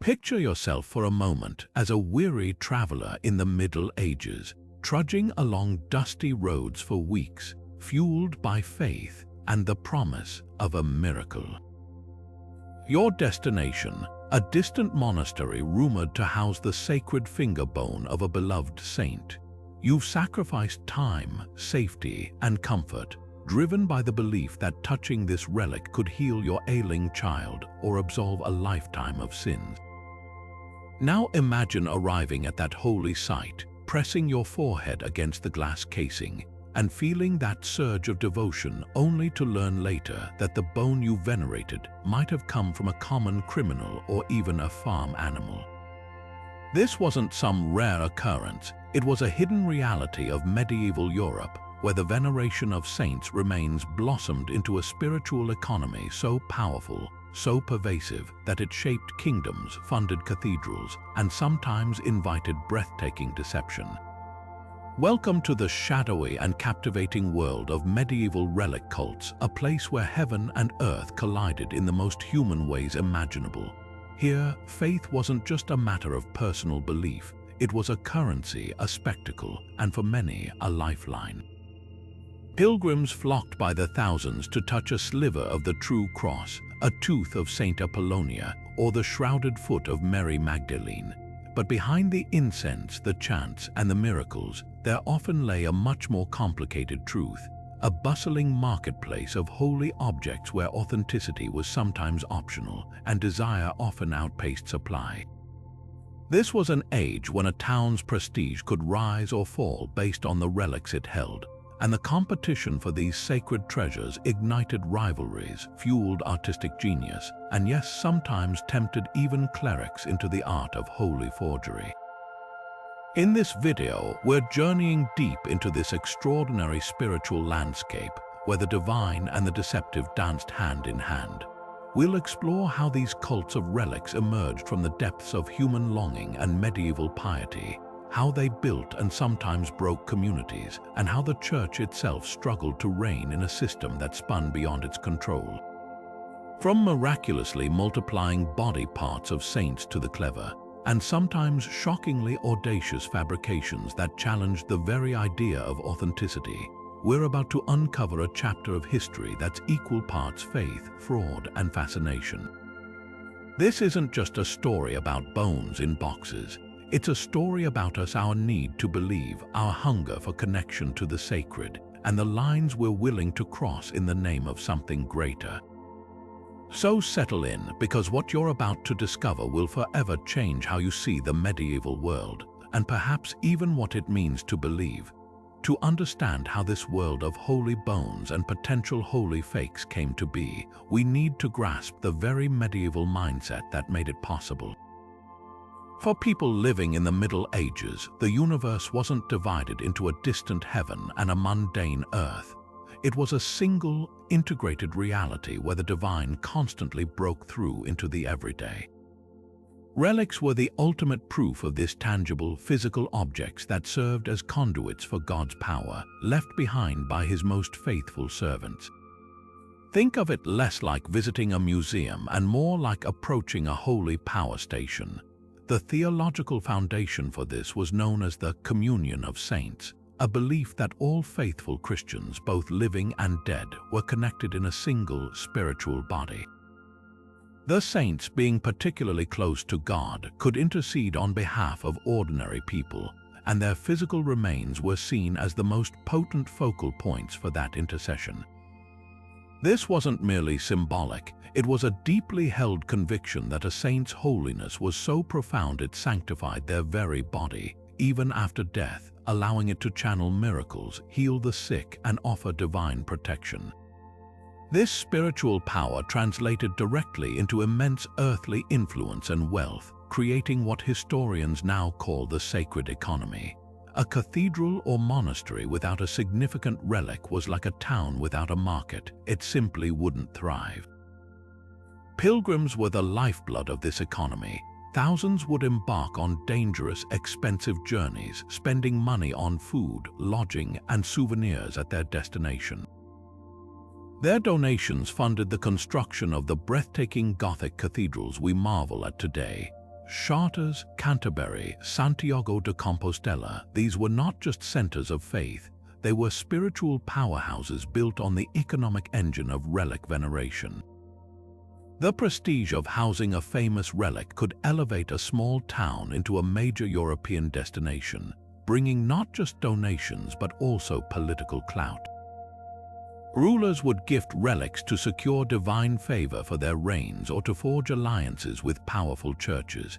Picture yourself for a moment as a weary traveler in the Middle Ages, trudging along dusty roads for weeks, fueled by faith and the promise of a miracle. Your destination, a distant monastery rumored to house the sacred finger bone of a beloved saint. You've sacrificed time, safety, and comfort, driven by the belief that touching this relic could heal your ailing child or absolve a lifetime of sins. Now imagine arriving at that holy site, pressing your forehead against the glass casing, and feeling that surge of devotion only to learn later that the bone you venerated might have come from a common criminal or even a farm animal. This wasn't some rare occurrence, it was a hidden reality of medieval Europe, where the veneration of saints remains blossomed into a spiritual economy so powerful, so pervasive that it shaped kingdoms, funded cathedrals, and sometimes invited breathtaking deception. Welcome to the shadowy and captivating world of medieval relic cults, a place where heaven and earth collided in the most human ways imaginable. Here, faith wasn't just a matter of personal belief, it was a currency, a spectacle, and for many, a lifeline. Pilgrims flocked by the thousands to touch a sliver of the true cross, a tooth of Saint Apollonia, or the shrouded foot of Mary Magdalene. But behind the incense, the chants, and the miracles, there often lay a much more complicated truth, a bustling marketplace of holy objects where authenticity was sometimes optional and desire often outpaced supply. This was an age when a town's prestige could rise or fall based on the relics it held, and the competition for these sacred treasures ignited rivalries, fueled artistic genius, and yes, sometimes tempted even clerics into the art of holy forgery. In this video, we're journeying deep into this extraordinary spiritual landscape where the divine and the deceptive danced hand in hand. We'll explore how these cults of relics emerged from the depths of human longing and medieval piety, how they built and sometimes broke communities, and how the church itself struggled to reign in a system that spun beyond its control. From miraculously multiplying body parts of saints to the clever, and sometimes shockingly audacious fabrications that challenged the very idea of authenticity, we're about to uncover a chapter of history that's equal parts faith, fraud, and fascination. This isn't just a story about bones in boxes. It's a story about us, our need to believe, our hunger for connection to the sacred, and the lines we're willing to cross in the name of something greater. So settle in, because what you're about to discover will forever change how you see the medieval world, and perhaps even what it means to believe. To understand how this world of holy bones and potential holy fakes came to be, we need to grasp the very medieval mindset that made it possible. For people living in the Middle Ages, the universe wasn't divided into a distant heaven and a mundane earth. It was a single, integrated reality where the divine constantly broke through into the everyday. Relics were the ultimate proof of this, tangible, physical objects that served as conduits for God's power, left behind by His most faithful servants. Think of it less like visiting a museum and more like approaching a holy power station. The theological foundation for this was known as the communion of saints, a belief that all faithful Christians, both living and dead, were connected in a single spiritual body. The saints, being particularly close to God, could intercede on behalf of ordinary people, and their physical remains were seen as the most potent focal points for that intercession. This wasn't merely symbolic, it was a deeply held conviction that a saint's holiness was so profound it sanctified their very body, even after death, allowing it to channel miracles, heal the sick, and offer divine protection. This spiritual power translated directly into immense earthly influence and wealth, creating what historians now call the sacred economy. A cathedral or monastery without a significant relic was like a town without a market. It simply wouldn't thrive. Pilgrims were the lifeblood of this economy. Thousands would embark on dangerous, expensive journeys, spending money on food, lodging, and souvenirs at their destination. Their donations funded the construction of the breathtaking Gothic cathedrals we marvel at today, Chartres, Canterbury, Santiago de Compostela, these were not just centers of faith, they were spiritual powerhouses built on the economic engine of relic veneration. The prestige of housing a famous relic could elevate a small town into a major European destination, bringing not just donations but also political clout. Rulers would gift relics to secure divine favor for their reigns or to forge alliances with powerful churches.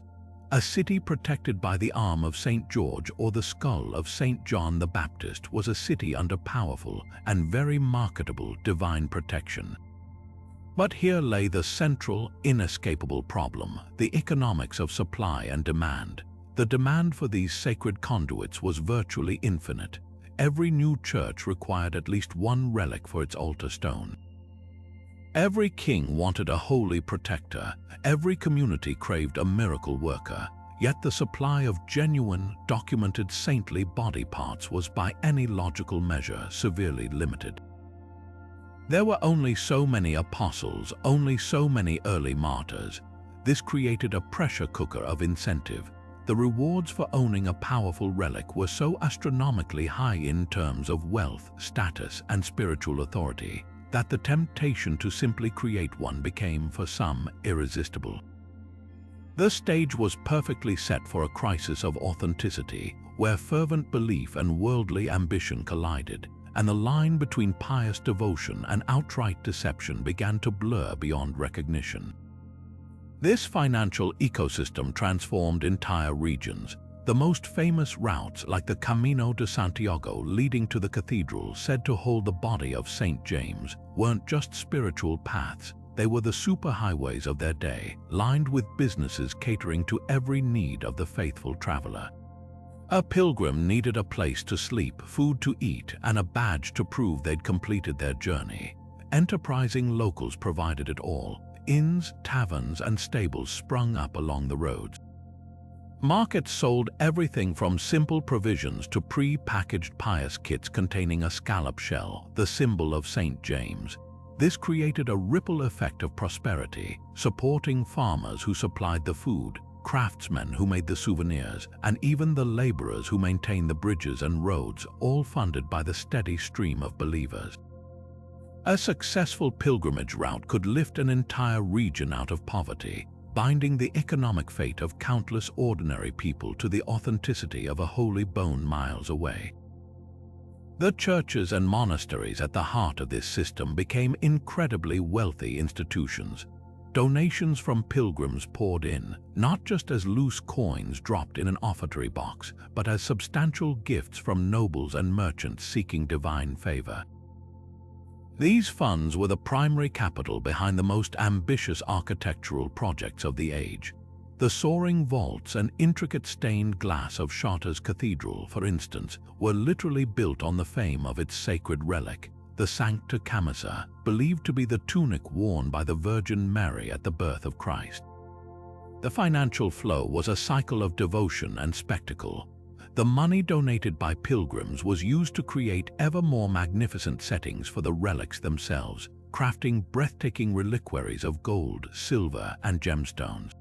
A city protected by the arm of St. George or the skull of St. John the Baptist was a city under powerful and very marketable divine protection. But here lay the central, inescapable problem: the economics of supply and demand. The demand for these sacred conduits was virtually infinite. Every new church required at least one relic for its altar stone. Every king wanted a holy protector. Every community craved a miracle worker. Yet the supply of genuine, documented saintly body parts was by any logical measure severely limited. There were only so many apostles, only so many early martyrs. This created a pressure cooker of incentive. The rewards for owning a powerful relic were so astronomically high in terms of wealth, status, and spiritual authority that the temptation to simply create one became, for some, irresistible. The stage was perfectly set for a crisis of authenticity, where fervent belief and worldly ambition collided, and the line between pious devotion and outright deception began to blur beyond recognition. This financial ecosystem transformed entire regions. The most famous routes, like the Camino de Santiago leading to the cathedral said to hold the body of St. James, weren't just spiritual paths, they were the superhighways of their day, lined with businesses catering to every need of the faithful traveler. A pilgrim needed a place to sleep, food to eat, and a badge to prove they'd completed their journey. Enterprising locals provided it all. Inns, taverns, and stables sprung up along the roads. Markets sold everything from simple provisions to pre-packaged pious kits containing a scallop shell, the symbol of St. James. This created a ripple effect of prosperity, supporting farmers who supplied the food, craftsmen who made the souvenirs, and even the laborers who maintained the bridges and roads, all funded by the steady stream of believers. A successful pilgrimage route could lift an entire region out of poverty, binding the economic fate of countless ordinary people to the authenticity of a holy bone miles away. The churches and monasteries at the heart of this system became incredibly wealthy institutions. Donations from pilgrims poured in, not just as loose coins dropped in an offertory box, but as substantial gifts from nobles and merchants seeking divine favor. These funds were the primary capital behind the most ambitious architectural projects of the age. The soaring vaults and intricate stained glass of Chartres Cathedral, for instance, were literally built on the fame of its sacred relic, the Sancta Camisa, believed to be the tunic worn by the Virgin Mary at the birth of Christ. The financial flow was a cycle of devotion and spectacle. The money donated by pilgrims was used to create ever more magnificent settings for the relics themselves, crafting breathtaking reliquaries of gold, silver, and gemstones.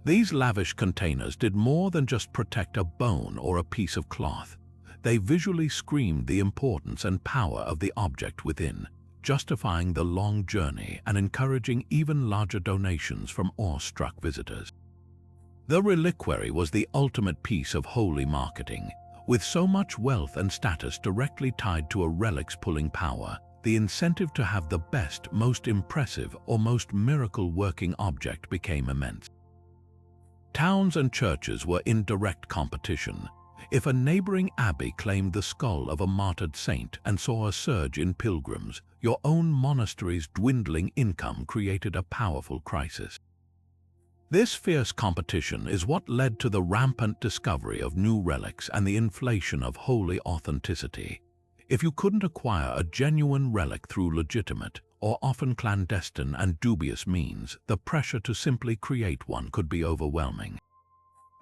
These lavish containers did more than just protect a bone or a piece of cloth. They visually screamed the importance and power of the object within, justifying the long journey and encouraging even larger donations from awe-struck visitors. The reliquary was the ultimate piece of holy marketing. With so much wealth and status directly tied to a relic's pulling power, the incentive to have the best, most impressive, or most miracle-working object became immense. Towns and churches were in direct competition. If a neighboring abbey claimed the skull of a martyred saint and saw a surge in pilgrims, your own monastery's dwindling income created a powerful crisis. This fierce competition is what led to the rampant discovery of new relics and the inflation of holy authenticity. If you couldn't acquire a genuine relic through legitimate, or often clandestine and dubious means, the pressure to simply create one could be overwhelming.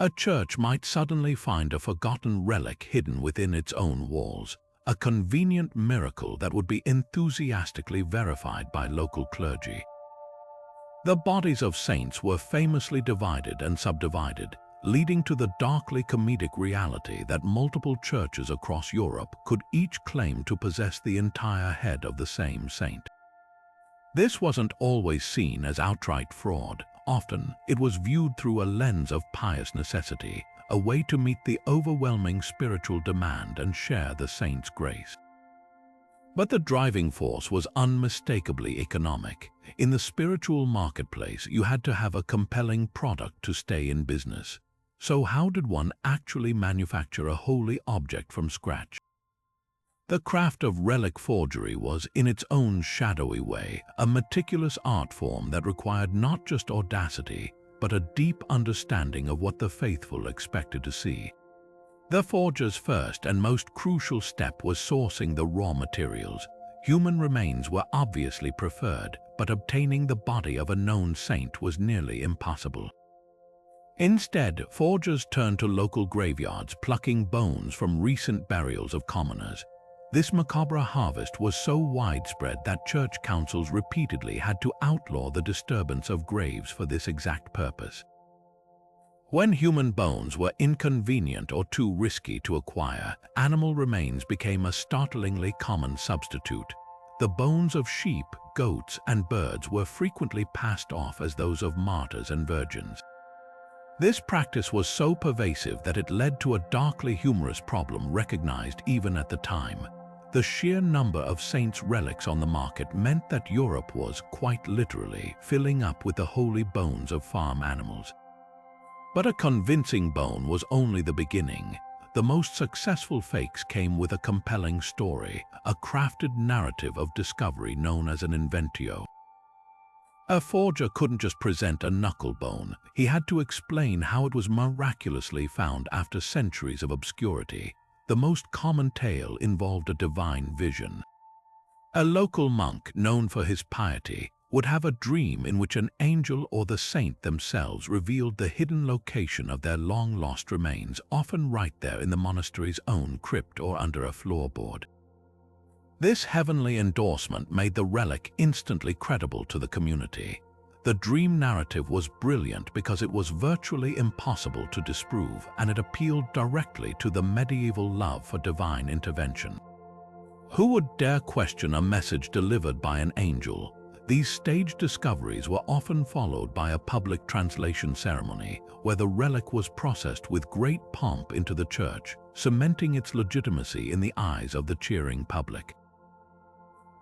A church might suddenly find a forgotten relic hidden within its own walls, a convenient miracle that would be enthusiastically verified by local clergy. The bodies of saints were famously divided and subdivided, leading to the darkly comedic reality that multiple churches across Europe could each claim to possess the entire head of the same saint. This wasn't always seen as outright fraud. Often, it was viewed through a lens of pious necessity, a way to meet the overwhelming spiritual demand and share the saint's grace. But the driving force was unmistakably economic. In the spiritual marketplace, you had to have a compelling product to stay in business. So how did one actually manufacture a holy object from scratch? The craft of relic forgery was, in its own shadowy way, a meticulous art form that required not just audacity, but a deep understanding of what the faithful expected to see. The forger's first and most crucial step was sourcing the raw materials. Human remains were obviously preferred, but obtaining the body of a known saint was nearly impossible. Instead, forgers turned to local graveyards, plucking bones from recent burials of commoners. This macabre harvest was so widespread that church councils repeatedly had to outlaw the disturbance of graves for this exact purpose. When human bones were inconvenient or too risky to acquire, animal remains became a startlingly common substitute. The bones of sheep, goats, and birds were frequently passed off as those of martyrs and virgins. This practice was so pervasive that it led to a darkly humorous problem recognized even at the time. The sheer number of saints' relics on the market meant that Europe was, quite literally, filling up with the holy bones of farm animals. But a convincing bone was only the beginning. The most successful fakes came with a compelling story, a crafted narrative of discovery known as an inventio. A forger couldn't just present a knuckle bone. He had to explain how it was miraculously found after centuries of obscurity. The most common tale involved a divine vision. A local monk, known for his piety, would have a dream in which an angel or the saint themselves revealed the hidden location of their long-lost remains, often right there in the monastery's own crypt or under a floorboard. This heavenly endorsement made the relic instantly credible to the community. The dream narrative was brilliant because it was virtually impossible to disprove, and it appealed directly to the medieval love for divine intervention. Who would dare question a message delivered by an angel? These staged discoveries were often followed by a public translation ceremony, where the relic was processed with great pomp into the church, cementing its legitimacy in the eyes of the cheering public.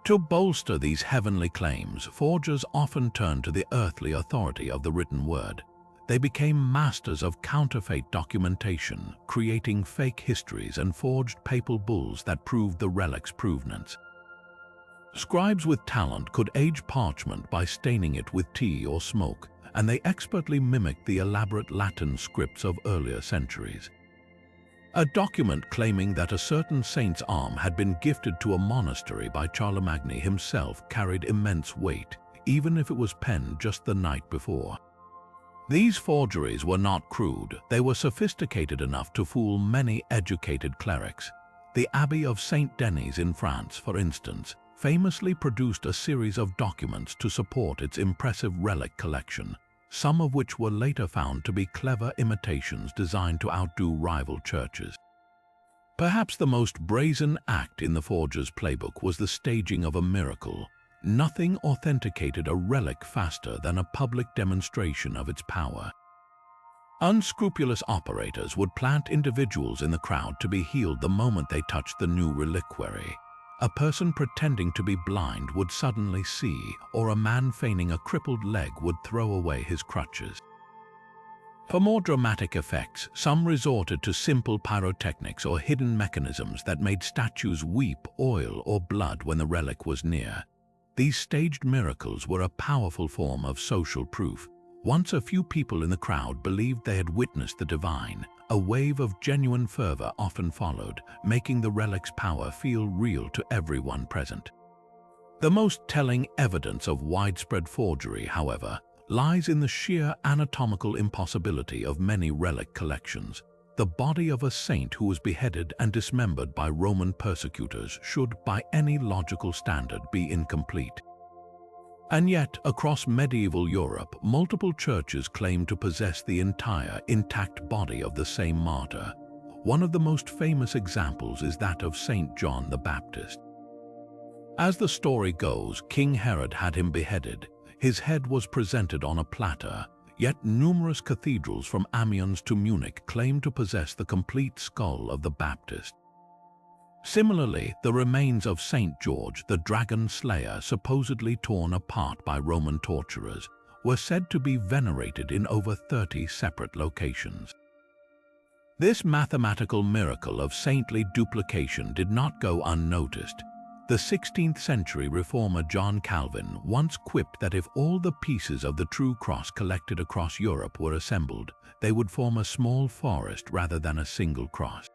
To bolster these heavenly claims, forgers often turned to the earthly authority of the written word. They became masters of counterfeit documentation, creating fake histories and forged papal bulls that proved the relic's provenance. Scribes with talent could age parchment by staining it with tea or smoke, and they expertly mimicked the elaborate Latin scripts of earlier centuries. A document claiming that a certain saint's arm had been gifted to a monastery by Charlemagne himself carried immense weight, even if it was penned just the night before. These forgeries were not crude. They were sophisticated enough to fool many educated clerics. The Abbey of Saint Denis in France, for instance, famously produced a series of documents to support its impressive relic collection, some of which were later found to be clever imitations designed to outdo rival churches. Perhaps the most brazen act in the forger's playbook was the staging of a miracle. Nothing authenticated a relic faster than a public demonstration of its power. Unscrupulous operators would plant individuals in the crowd to be healed the moment they touched the new reliquary. A person pretending to be blind would suddenly see, or a man feigning a crippled leg would throw away his crutches. For more dramatic effects, some resorted to simple pyrotechnics or hidden mechanisms that made statues weep oil or blood when the relic was near. These staged miracles were a powerful form of social proof. Once a few people in the crowd believed they had witnessed the divine, a wave of genuine fervor often followed, making the relic's power feel real to everyone present. The most telling evidence of widespread forgery, however, lies in the sheer anatomical impossibility of many relic collections. The body of a saint who was beheaded and dismembered by Roman persecutors should, by any logical standard, be incomplete. And yet, across medieval Europe, multiple churches claim to possess the entire intact body of the same martyr. One of the most famous examples is that of Saint John the Baptist. As the story goes, King Herod had him beheaded. His head was presented on a platter, yet numerous cathedrals from Amiens to Munich claim to possess the complete skull of the Baptist. Similarly, the remains of Saint George, the dragon slayer supposedly torn apart by Roman torturers, were said to be venerated in over 30 separate locations. This mathematical miracle of saintly duplication did not go unnoticed. The 16th century reformer John Calvin once quipped that if all the pieces of the true cross collected across Europe were assembled, they would form a small forest rather than a single cross.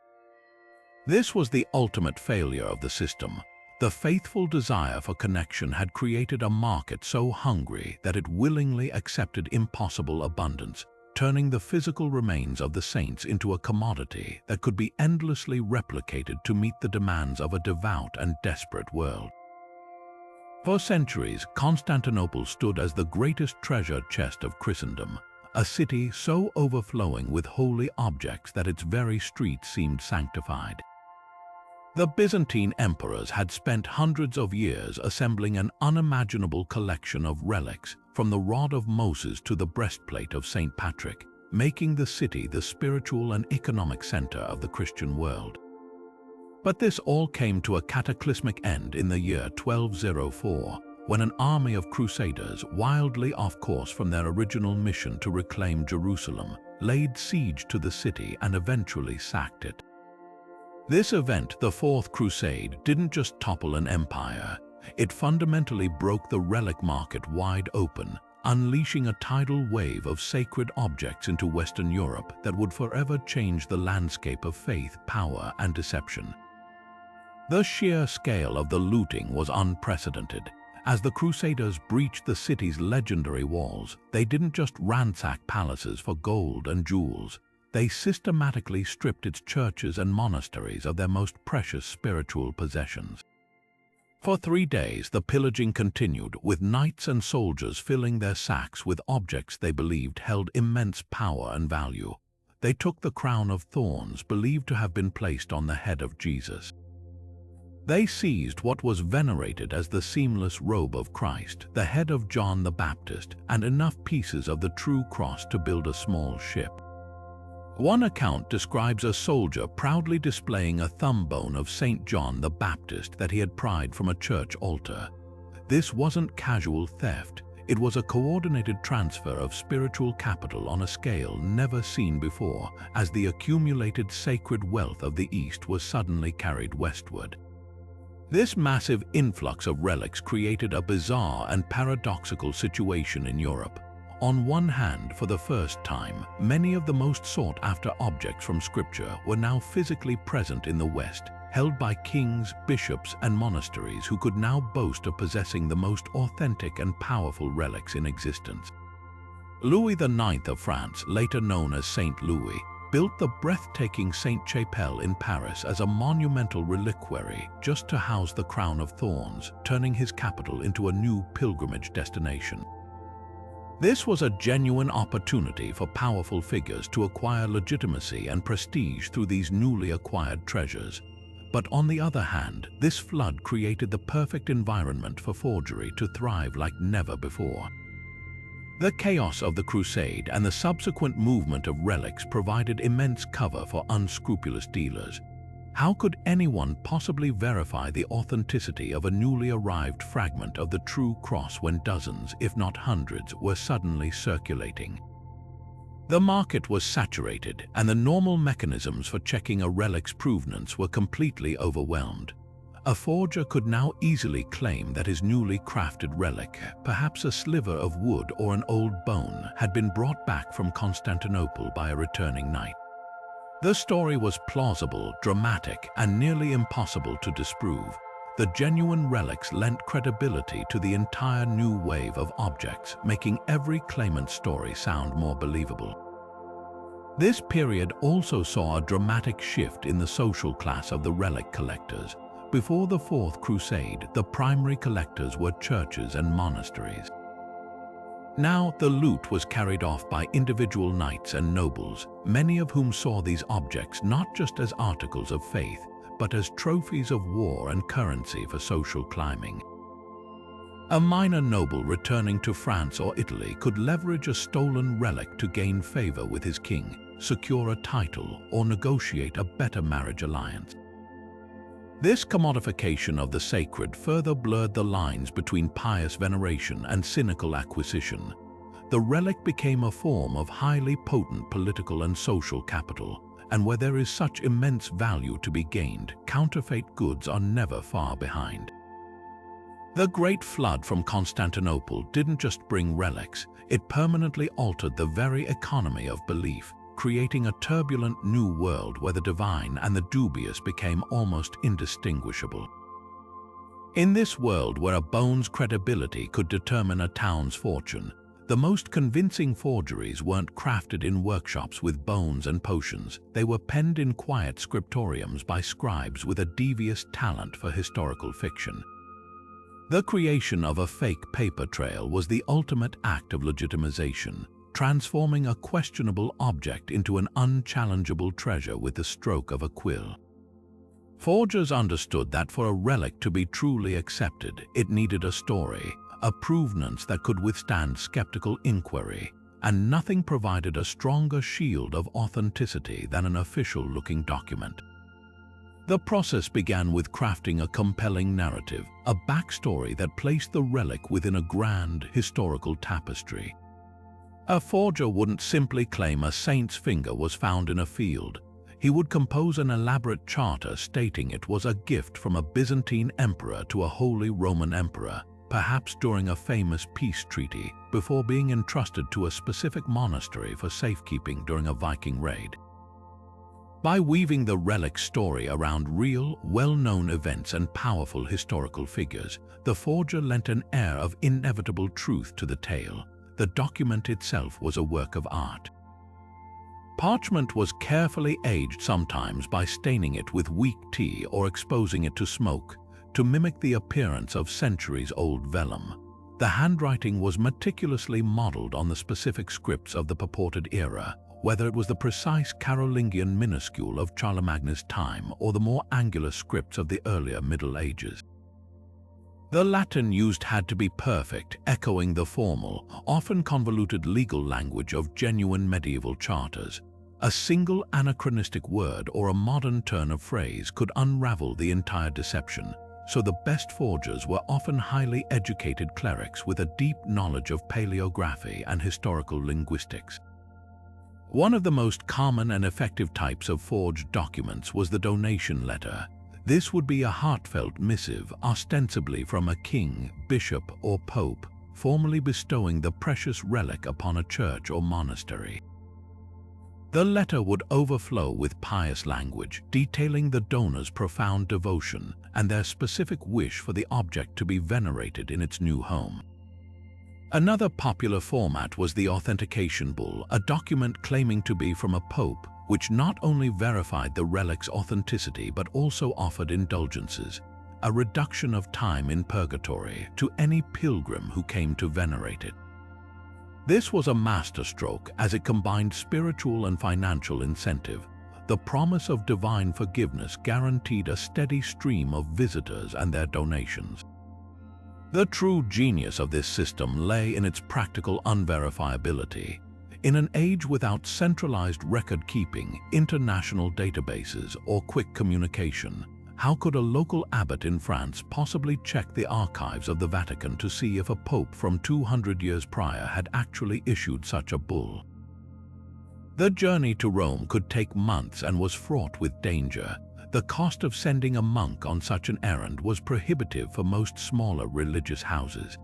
This was the ultimate failure of the system. The faithful desire for connection had created a market so hungry that it willingly accepted impossible abundance, turning the physical remains of the saints into a commodity that could be endlessly replicated to meet the demands of a devout and desperate world. For centuries, Constantinople stood as the greatest treasure chest of Christendom, a city so overflowing with holy objects that its very streets seemed sanctified. The Byzantine emperors had spent hundreds of years assembling an unimaginable collection of relics, from the rod of Moses to the breastplate of St. Patrick, making the city the spiritual and economic center of the Christian world. But this all came to a cataclysmic end in the year 1204, when an army of crusaders, wildly off course from their original mission to reclaim Jerusalem, laid siege to the city and eventually sacked it. This event, the Fourth Crusade, didn't just topple an empire. It fundamentally broke the relic market wide open, unleashing a tidal wave of sacred objects into Western Europe that would forever change the landscape of faith, power, and deception. The sheer scale of the looting was unprecedented. As the Crusaders breached the city's legendary walls, they didn't just ransack palaces for gold and jewels. They systematically stripped its churches and monasteries of their most precious spiritual possessions. For 3 days, the pillaging continued, with knights and soldiers filling their sacks with objects they believed held immense power and value. They took the crown of thorns believed to have been placed on the head of Jesus. They seized what was venerated as the seamless robe of Christ, the head of John the Baptist, and enough pieces of the true cross to build a small ship. One account describes a soldier proudly displaying a thumb bone of St. John the Baptist that he had pried from a church altar. This wasn't casual theft. It was a coordinated transfer of spiritual capital on a scale never seen before, as the accumulated sacred wealth of the East was suddenly carried westward. This massive influx of relics created a bizarre and paradoxical situation in Europe. On one hand, for the first time, many of the most sought-after objects from Scripture were now physically present in the West, held by kings, bishops, and monasteries who could now boast of possessing the most authentic and powerful relics in existence. Louis IX of France, later known as Saint Louis, built the breathtaking Sainte-Chapelle in Paris as a monumental reliquary just to house the crown of thorns, turning his capital into a new pilgrimage destination. This was a genuine opportunity for powerful figures to acquire legitimacy and prestige through these newly acquired treasures. But on the other hand, this flood created the perfect environment for forgery to thrive like never before. The chaos of the Crusade and the subsequent movement of relics provided immense cover for unscrupulous dealers. How could anyone possibly verify the authenticity of a newly arrived fragment of the true cross when dozens, if not hundreds, were suddenly circulating? The market was saturated, and the normal mechanisms for checking a relic's provenance were completely overwhelmed. A forger could now easily claim that his newly crafted relic, perhaps a sliver of wood or an old bone, had been brought back from Constantinople by a returning knight. The story was plausible, dramatic, and nearly impossible to disprove. The genuine relics lent credibility to the entire new wave of objects, making every claimant's story sound more believable. This period also saw a dramatic shift in the social class of the relic collectors. Before the Fourth Crusade, the primary collectors were churches and monasteries. Now the loot was carried off by individual knights and nobles, many of whom saw these objects not just as articles of faith, but as trophies of war and currency for social climbing. A minor noble returning to France or Italy could leverage a stolen relic to gain favor with his king, secure a title, or negotiate a better marriage alliance. This commodification of the sacred further blurred the lines between pious veneration and cynical acquisition. The relic became a form of highly potent political and social capital, and where there is such immense value to be gained, counterfeit goods are never far behind. The Great Flood from Constantinople didn't just bring relics, it permanently altered the very economy of belief, creating a turbulent new world where the divine and the dubious became almost indistinguishable. In this world where a bone's credibility could determine a town's fortune, the most convincing forgeries weren't crafted in workshops with bones and potions, they were penned in quiet scriptoriums by scribes with a devious talent for historical fiction. The creation of a fake paper trail was the ultimate act of legitimization, transforming a questionable object into an unchallengeable treasure with the stroke of a quill. Forgers understood that for a relic to be truly accepted, it needed a story, a provenance that could withstand skeptical inquiry, and nothing provided a stronger shield of authenticity than an official-looking document. The process began with crafting a compelling narrative, a backstory that placed the relic within a grand historical tapestry. A forger wouldn't simply claim a saint's finger was found in a field. He would compose an elaborate charter stating it was a gift from a Byzantine emperor to a Holy Roman emperor, perhaps during a famous peace treaty, before being entrusted to a specific monastery for safekeeping during a Viking raid. By weaving the relic story around real, well-known events and powerful historical figures, the forger lent an air of inevitable truth to the tale. The document itself was a work of art. Parchment was carefully aged, sometimes by staining it with weak tea or exposing it to smoke, to mimic the appearance of centuries-old vellum. The handwriting was meticulously modeled on the specific scripts of the purported era, whether it was the precise Carolingian minuscule of Charlemagne's time or the more angular scripts of the earlier Middle Ages. The Latin used had to be perfect, echoing the formal, often convoluted legal language of genuine medieval charters. A single anachronistic word or a modern turn of phrase could unravel the entire deception, so the best forgers were often highly educated clerics with a deep knowledge of paleography and historical linguistics. One of the most common and effective types of forged documents was the donation letter. This would be a heartfelt missive, ostensibly from a king, bishop, or pope, formally bestowing the precious relic upon a church or monastery. The letter would overflow with pious language, detailing the donor's profound devotion and their specific wish for the object to be venerated in its new home. Another popular format was the authentication bull, a document claiming to be from a pope, which not only verified the relic's authenticity but also offered indulgences, a reduction of time in purgatory, to any pilgrim who came to venerate it. This was a masterstroke as it combined spiritual and financial incentive. The promise of divine forgiveness guaranteed a steady stream of visitors and their donations. The true genius of this system lay in its practical unverifiability. In an age without centralized record-keeping, international databases, or quick communication, how could a local abbot in France possibly check the archives of the Vatican to see if a pope from 200 years prior had actually issued such a bull? The journey to Rome could take months and was fraught with danger. The cost of sending a monk on such an errand was prohibitive for most smaller religious houses.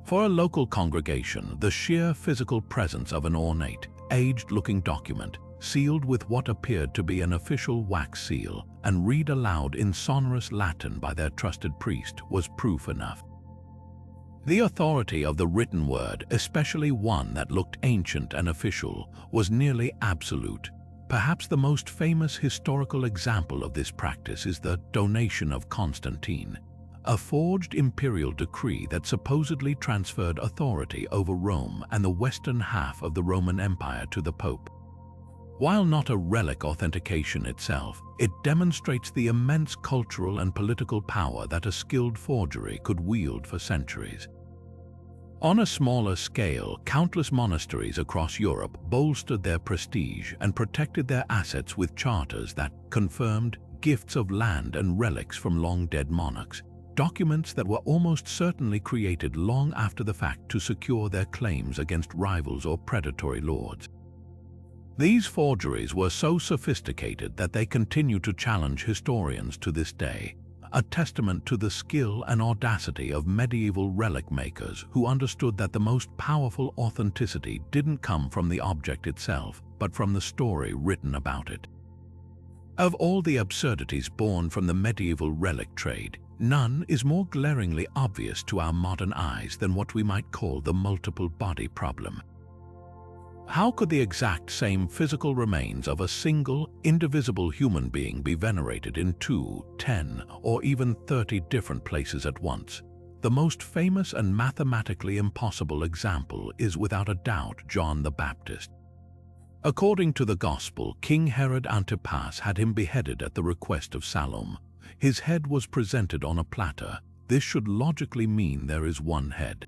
For a local congregation, the sheer physical presence of an ornate, aged-looking document, sealed with what appeared to be an official wax seal, and read aloud in sonorous Latin by their trusted priest, was proof enough. The authority of the written word, especially one that looked ancient and official, was nearly absolute. Perhaps the most famous historical example of this practice is the donation of Constantine, a forged imperial decree that supposedly transferred authority over Rome and the western half of the Roman Empire to the Pope. While not a relic authentication itself, it demonstrates the immense cultural and political power that a skilled forgery could wield for centuries. On a smaller scale, countless monasteries across Europe bolstered their prestige and protected their assets with charters that confirmed gifts of land and relics from long-dead monarchs, documents that were almost certainly created long after the fact to secure their claims against rivals or predatory lords. These forgeries were so sophisticated that they continue to challenge historians to this day, a testament to the skill and audacity of medieval relic makers who understood that the most powerful authenticity didn't come from the object itself, but from the story written about it. Of all the absurdities born from the medieval relic trade, none is more glaringly obvious to our modern eyes than what we might call the multiple body problem. How could the exact same physical remains of a single, indivisible human being be venerated in 2, 10, or even 30 different places at once? The most famous and mathematically impossible example is without a doubt John the Baptist. According to the Gospel, King Herod Antipas had him beheaded at the request of Salome. His head was presented on a platter. This should logically mean there is one head.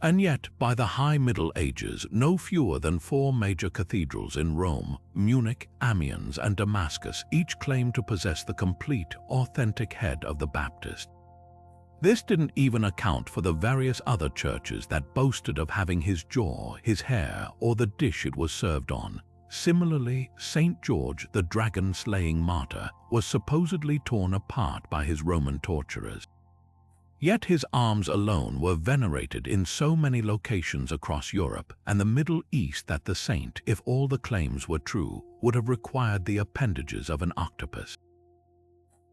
And yet, by the High Middle Ages, no fewer than 4 major cathedrals in Rome, Munich, Amiens, and Damascus each claimed to possess the complete, authentic head of the Baptist. This didn't even account for the various other churches that boasted of having his jaw, his hair, or the dish it was served on. Similarly, St. George, the dragon-slaying martyr, was supposedly torn apart by his Roman torturers. Yet his arms alone were venerated in so many locations across Europe and the Middle East that the saint, if all the claims were true, would have required the appendages of an octopus.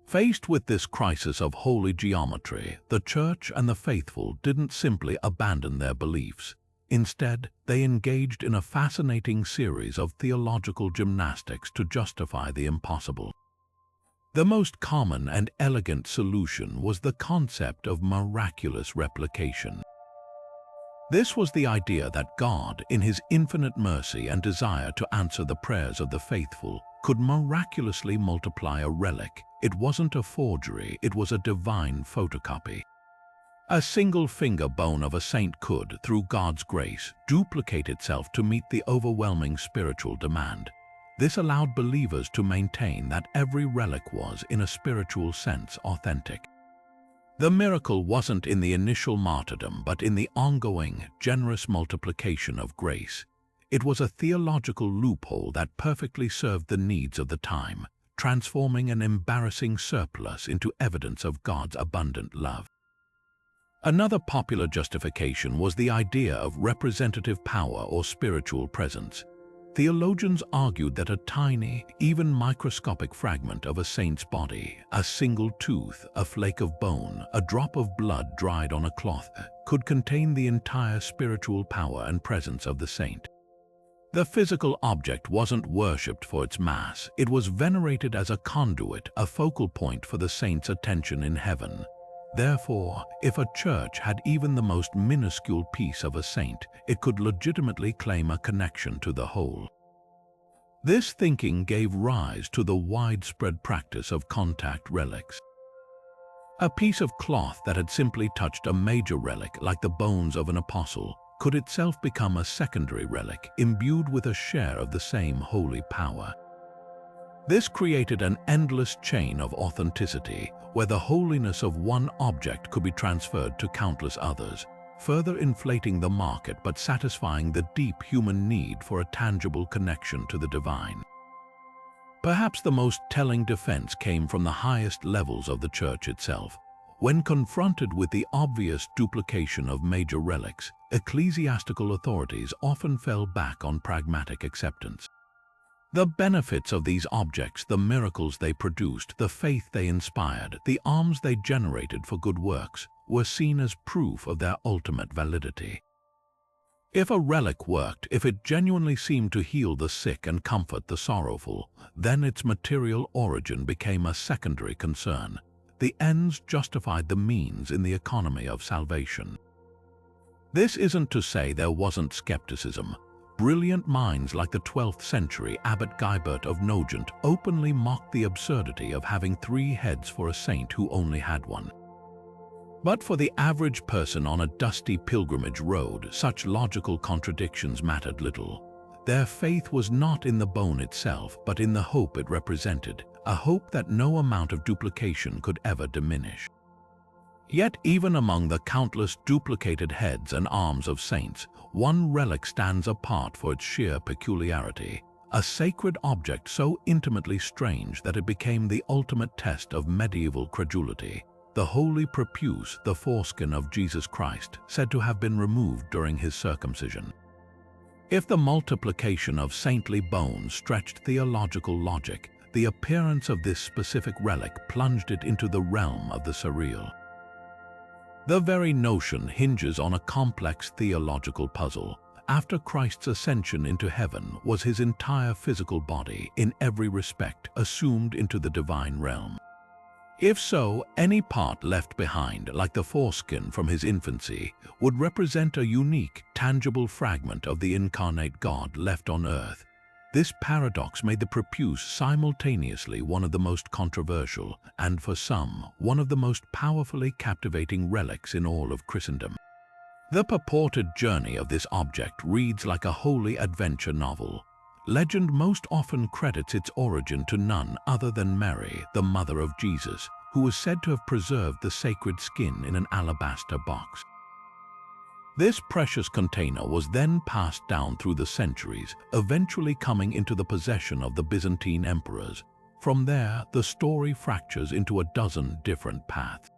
Faced with this crisis of holy geometry, the Church and the faithful didn't simply abandon their beliefs. Instead, they engaged in a fascinating series of theological gymnastics to justify the impossible. The most common and elegant solution was the concept of miraculous replication. This was the idea that God, in his infinite mercy and desire to answer the prayers of the faithful, could miraculously multiply a relic. It wasn't a forgery, it was a divine photocopy. A single finger bone of a saint could, through God's grace, duplicate itself to meet the overwhelming spiritual demand. This allowed believers to maintain that every relic was, in a spiritual sense, authentic. The miracle wasn't in the initial martyrdom, but in the ongoing, generous multiplication of grace. It was a theological loophole that perfectly served the needs of the time, transforming an embarrassing surplus into evidence of God's abundant love. Another popular justification was the idea of representative power or spiritual presence. Theologians argued that a tiny, even microscopic fragment of a saint's body, a single tooth, a flake of bone, a drop of blood dried on a cloth, could contain the entire spiritual power and presence of the saint. The physical object wasn't worshipped for its mass, it was venerated as a conduit, a focal point for the saint's attention in heaven. Therefore, if a church had even the most minuscule piece of a saint, it could legitimately claim a connection to the whole. This thinking gave rise to the widespread practice of contact relics. A piece of cloth that had simply touched a major relic, like the bones of an apostle, could itself become a secondary relic, imbued with a share of the same holy power. This created an endless chain of authenticity, where the holiness of one object could be transferred to countless others, further inflating the market but satisfying the deep human need for a tangible connection to the divine. Perhaps the most telling defense came from the highest levels of the Church itself. When confronted with the obvious duplication of major relics, ecclesiastical authorities often fell back on pragmatic acceptance. The benefits of these objects, the miracles they produced, the faith they inspired, the alms they generated for good works, were seen as proof of their ultimate validity. If a relic worked, if it genuinely seemed to heal the sick and comfort the sorrowful, then its material origin became a secondary concern. The ends justified the means in the economy of salvation. This isn't to say there wasn't skepticism. Brilliant minds like the 12th century Abbot Guibert of Nogent openly mocked the absurdity of having 3 heads for a saint who only had one. But for the average person on a dusty pilgrimage road, such logical contradictions mattered little. Their faith was not in the bone itself, but in the hope it represented, a hope that no amount of duplication could ever diminish. Yet even among the countless duplicated heads and arms of saints, one relic stands apart for its sheer peculiarity, a sacred object so intimately strange that it became the ultimate test of medieval credulity. The holy prepuce, the foreskin of Jesus Christ, said to have been removed during his circumcision. If the multiplication of saintly bones stretched theological logic, the appearance of this specific relic plunged it into the realm of the surreal. The very notion hinges on a complex theological puzzle. After Christ's ascension into heaven, was his entire physical body, in every respect, assumed into the divine realm? If so, any part left behind, like the foreskin from his infancy, would represent a unique, tangible fragment of the incarnate God left on earth. This paradox made the prepuce simultaneously one of the most controversial, and for some, one of the most powerfully captivating relics in all of Christendom. The purported journey of this object reads like a holy adventure novel. Legend most often credits its origin to none other than Mary, the mother of Jesus, who was said to have preserved the sacred skin in an alabaster box. This precious container was then passed down through the centuries, eventually coming into the possession of the Byzantine emperors. From there, the story fractures into a dozen different paths.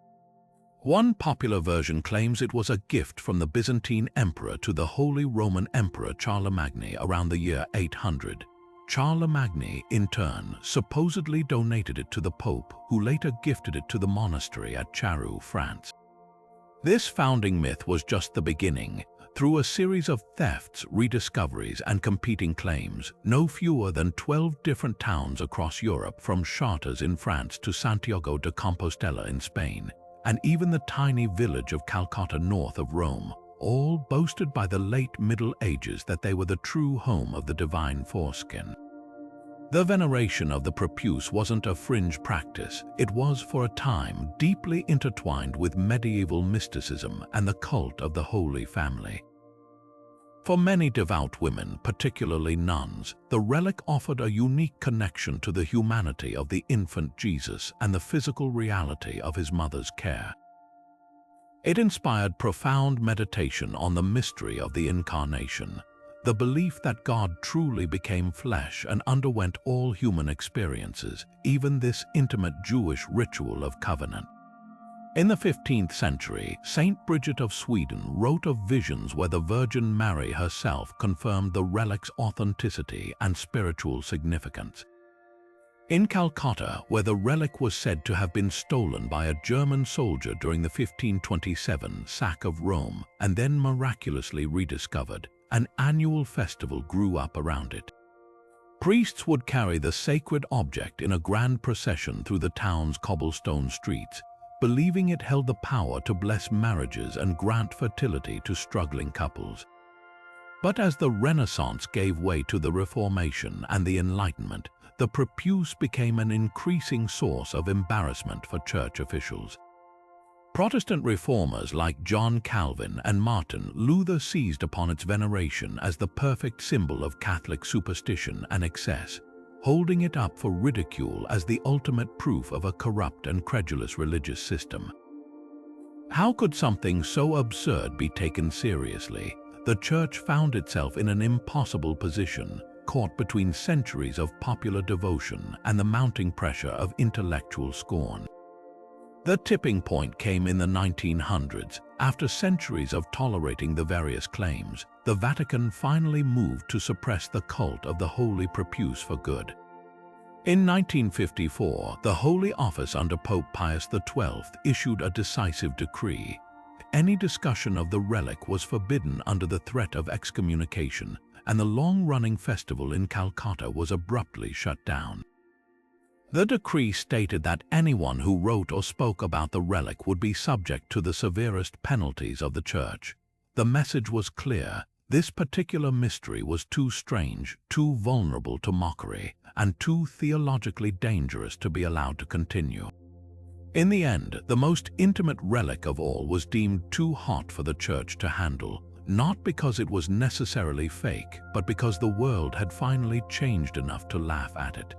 One popular version claims it was a gift from the Byzantine emperor to the Holy Roman Emperor Charlemagne around the year 800. Charlemagne, in turn, supposedly donated it to the Pope, who later gifted it to the monastery at Charroux, France. This founding myth was just the beginning. Through a series of thefts, rediscoveries, and competing claims, no fewer than 12 different towns across Europe, from Chartres in France to Santiago de Compostela in Spain, and even the tiny village of Calcutta north of Rome, all boasted by the late Middle Ages that they were the true home of the divine foreskin. The veneration of the prepuce wasn't a fringe practice. It was, for a time, deeply intertwined with medieval mysticism and the cult of the Holy Family. For many devout women, particularly nuns, the relic offered a unique connection to the humanity of the infant Jesus and the physical reality of his mother's care. It inspired profound meditation on the mystery of the Incarnation, the belief that God truly became flesh and underwent all human experiences, even this intimate Jewish ritual of covenant. In the 15th century, Saint Bridget of Sweden wrote of visions where the Virgin Mary herself confirmed the relic's authenticity and spiritual significance. In Calcutta, where the relic was said to have been stolen by a German soldier during the 1527 sack of Rome and then miraculously rediscovered, an annual festival grew up around it. Priests would carry the sacred object in a grand procession through the town's cobblestone streets, believing it held the power to bless marriages and grant fertility to struggling couples. But as the Renaissance gave way to the Reformation and the Enlightenment, the prepuce became an increasing source of embarrassment for church officials. Protestant reformers like John Calvin and Martin Luther seized upon its veneration as the perfect symbol of Catholic superstition and excess, holding it up for ridicule as the ultimate proof of a corrupt and credulous religious system. How could something so absurd be taken seriously? The Church found itself in an impossible position, caught between centuries of popular devotion and the mounting pressure of intellectual scorn. The tipping point came in the 1900s. After centuries of tolerating the various claims, the Vatican finally moved to suppress the cult of the Holy Prepuce for good. In 1954, the Holy Office under Pope Pius XII issued a decisive decree. any discussion of the relic was forbidden under the threat of excommunication, and the long-running festival in Calcutta was abruptly shut down. The decree stated that anyone who wrote or spoke about the relic would be subject to the severest penalties of the Church. The message was clear. This particular mystery was too strange, too vulnerable to mockery, and too theologically dangerous to be allowed to continue. In the end, the most intimate relic of all was deemed too hot for the Church to handle, not because it was necessarily fake, but because the world had finally changed enough to laugh at it.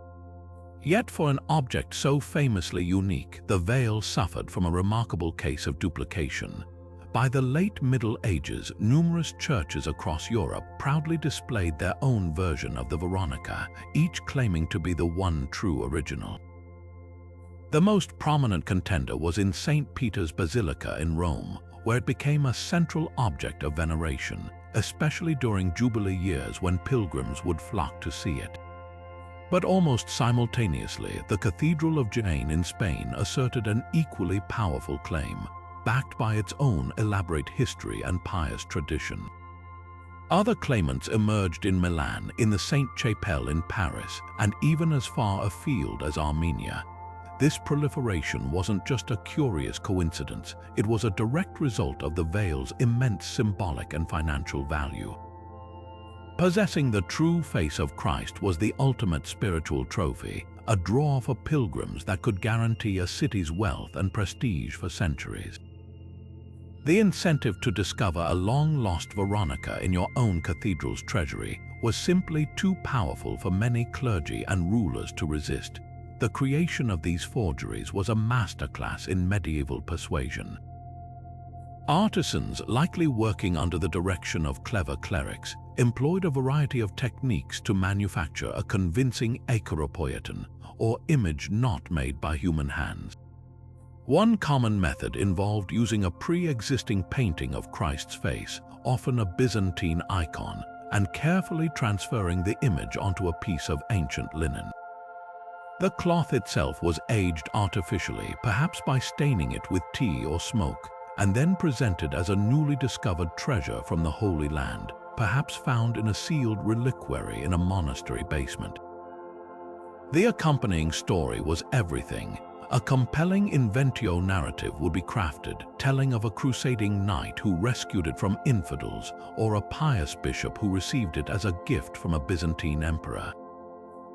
Yet for an object so famously unique, the veil suffered from a remarkable case of duplication. By the late Middle Ages, numerous churches across Europe proudly displayed their own version of the Veronica, each claiming to be the one true original. The most prominent contender was in St. Peter's Basilica in Rome, where it became a central object of veneration, especially during Jubilee years when pilgrims would flock to see it. But almost simultaneously, the Cathedral of Jaén in Spain asserted an equally powerful claim, backed by its own elaborate history and pious tradition. Other claimants emerged in Milan, in the Sainte-Chapelle in Paris, and even as far afield as Armenia. This proliferation wasn't just a curious coincidence, it was a direct result of the veil's immense symbolic and financial value. Possessing the true face of Christ was the ultimate spiritual trophy, a draw for pilgrims that could guarantee a city's wealth and prestige for centuries. The incentive to discover a long-lost Veronica in your own cathedral's treasury was simply too powerful for many clergy and rulers to resist. The creation of these forgeries was a masterclass in medieval persuasion. Artisans, likely working under the direction of clever clerics, employed a variety of techniques to manufacture a convincing aikorapoieton, or image not made by human hands. One common method involved using a pre-existing painting of Christ's face, often a Byzantine icon, and carefully transferring the image onto a piece of ancient linen. The cloth itself was aged artificially, perhaps by staining it with tea or smoke, and then presented as a newly discovered treasure from the Holy Land, perhaps found in a sealed reliquary in a monastery basement. The accompanying story was everything. A compelling inventio narrative would be crafted, telling of a crusading knight who rescued it from infidels, or a pious bishop who received it as a gift from a Byzantine emperor.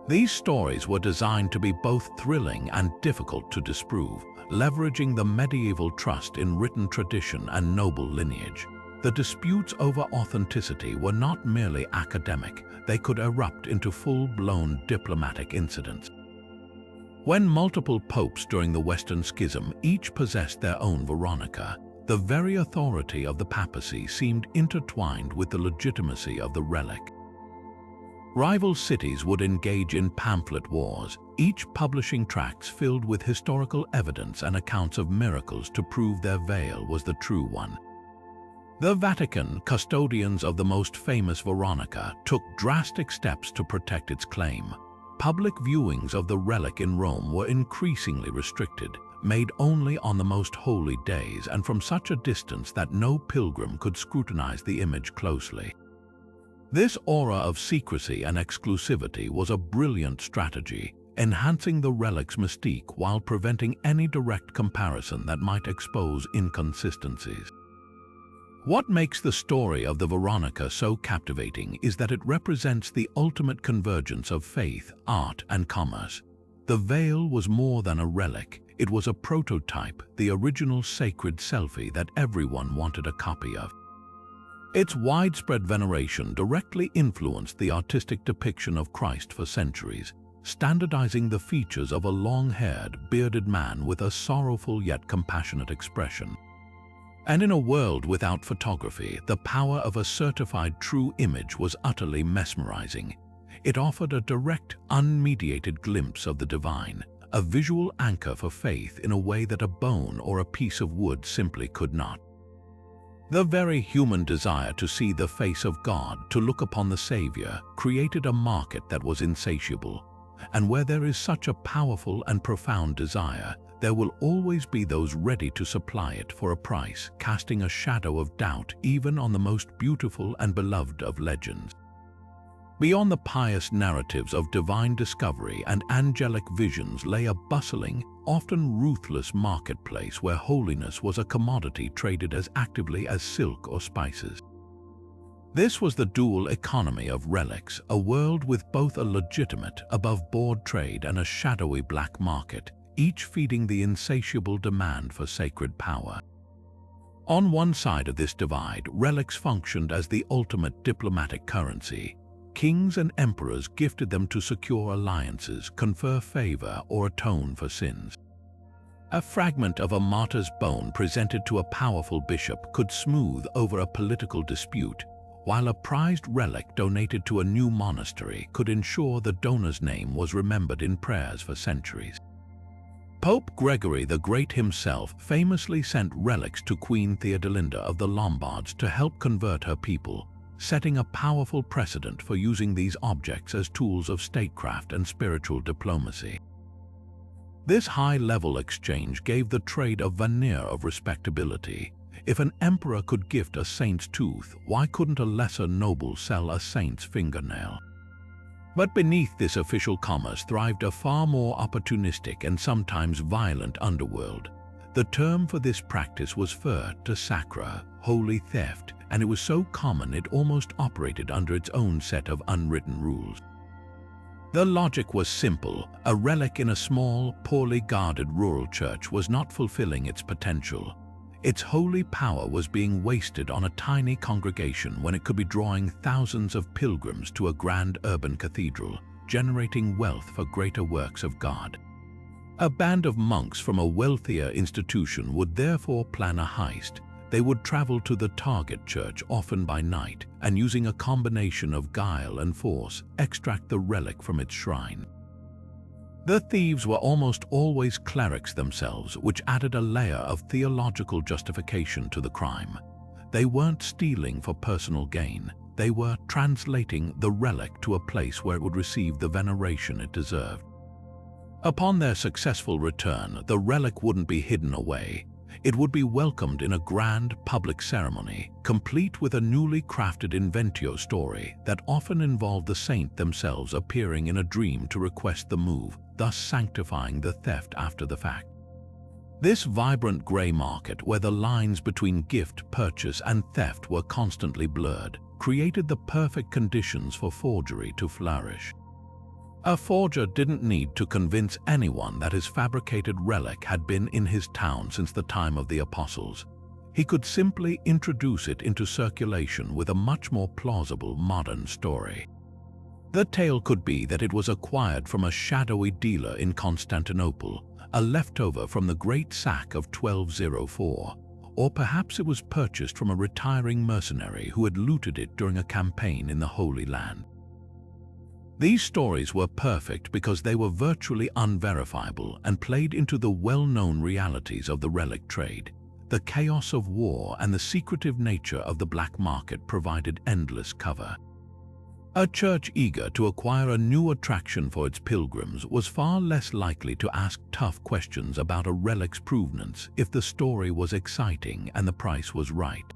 These stories were designed to be both thrilling and difficult to disprove, leveraging the medieval trust in written tradition and noble lineage. The disputes over authenticity were not merely academic, they could erupt into full-blown diplomatic incidents. When multiple popes during the Western Schism each possessed their own Veronica, the very authority of the papacy seemed intertwined with the legitimacy of the relic. Rival cities would engage in pamphlet wars, each publishing tracts filled with historical evidence and accounts of miracles to prove their veil was the true one. The Vatican, custodians of the most famous Veronica, took drastic steps to protect its claim. Public viewings of the relic in Rome were increasingly restricted, made only on the most holy days and from such a distance that no pilgrim could scrutinize the image closely. This aura of secrecy and exclusivity was a brilliant strategy, enhancing the relic's mystique while preventing any direct comparison that might expose inconsistencies. What makes the story of the Veronica so captivating is that it represents the ultimate convergence of faith, art, and commerce. The veil was more than a relic, it was a prototype, the original sacred selfie that everyone wanted a copy of. Its widespread veneration directly influenced the artistic depiction of Christ for centuries, standardizing the features of a long-haired, bearded man with a sorrowful yet compassionate expression. And in a world without photography, the power of a certified true image was utterly mesmerizing. It offered a direct, unmediated glimpse of the divine, a visual anchor for faith in a way that a bone or a piece of wood simply could not. The very human desire to see the face of God, to look upon the Savior, created a market that was insatiable. And where there is such a powerful and profound desire, there will always be those ready to supply it for a price, casting a shadow of doubt even on the most beautiful and beloved of legends. Beyond the pious narratives of divine discovery and angelic visions lay a bustling, often ruthless marketplace where holiness was a commodity traded as actively as silk or spices. This was the dual economy of relics, a world with both a legitimate, above-board trade and a shadowy black market, each feeding the insatiable demand for sacred power. On one side of this divide, relics functioned as the ultimate diplomatic currency. Kings and emperors gifted them to secure alliances, confer favor, or atone for sins. A fragment of a martyr's bone presented to a powerful bishop could smooth over a political dispute, while a prized relic donated to a new monastery could ensure the donor's name was remembered in prayers for centuries. Pope Gregory the Great himself famously sent relics to Queen Theodelinda of the Lombards to help convert her people, setting a powerful precedent for using these objects as tools of statecraft and spiritual diplomacy. This high-level exchange gave the trade a veneer of respectability. If an emperor could gift a saint's tooth, why couldn't a lesser noble sell a saint's fingernail? But beneath this official commerce thrived a far more opportunistic and sometimes violent underworld. The term for this practice was furta sacra, holy theft, and it was so common it almost operated under its own set of unwritten rules. The logic was simple. A relic in a small, poorly guarded rural church was not fulfilling its potential. Its holy power was being wasted on a tiny congregation when it could be drawing thousands of pilgrims to a grand urban cathedral, generating wealth for greater works of God. A band of monks from a wealthier institution would therefore plan a heist. They would travel to the target church, often by night, and using a combination of guile and force, extract the relic from its shrine. The thieves were almost always clerics themselves, which added a layer of theological justification to the crime. They weren't stealing for personal gain. They were translating the relic to a place where it would receive the veneration it deserved. Upon their successful return, the relic wouldn't be hidden away. It would be welcomed in a grand public ceremony, complete with a newly crafted inventio story that often involved the saint themselves appearing in a dream to request the move, thus sanctifying the theft after the fact. This vibrant grey market, where the lines between gift, purchase, and theft were constantly blurred, created the perfect conditions for forgery to flourish. A forger didn't need to convince anyone that his fabricated relic had been in his town since the time of the apostles. He could simply introduce it into circulation with a much more plausible modern story. The tale could be that it was acquired from a shadowy dealer in Constantinople, a leftover from the Great Sack of 1204, or perhaps it was purchased from a retiring mercenary who had looted it during a campaign in the Holy Land. These stories were perfect because they were virtually unverifiable and played into the well-known realities of the relic trade. The chaos of war and the secretive nature of the black market provided endless cover. A church eager to acquire a new attraction for its pilgrims was far less likely to ask tough questions about a relic's provenance if the story was exciting and the price was right.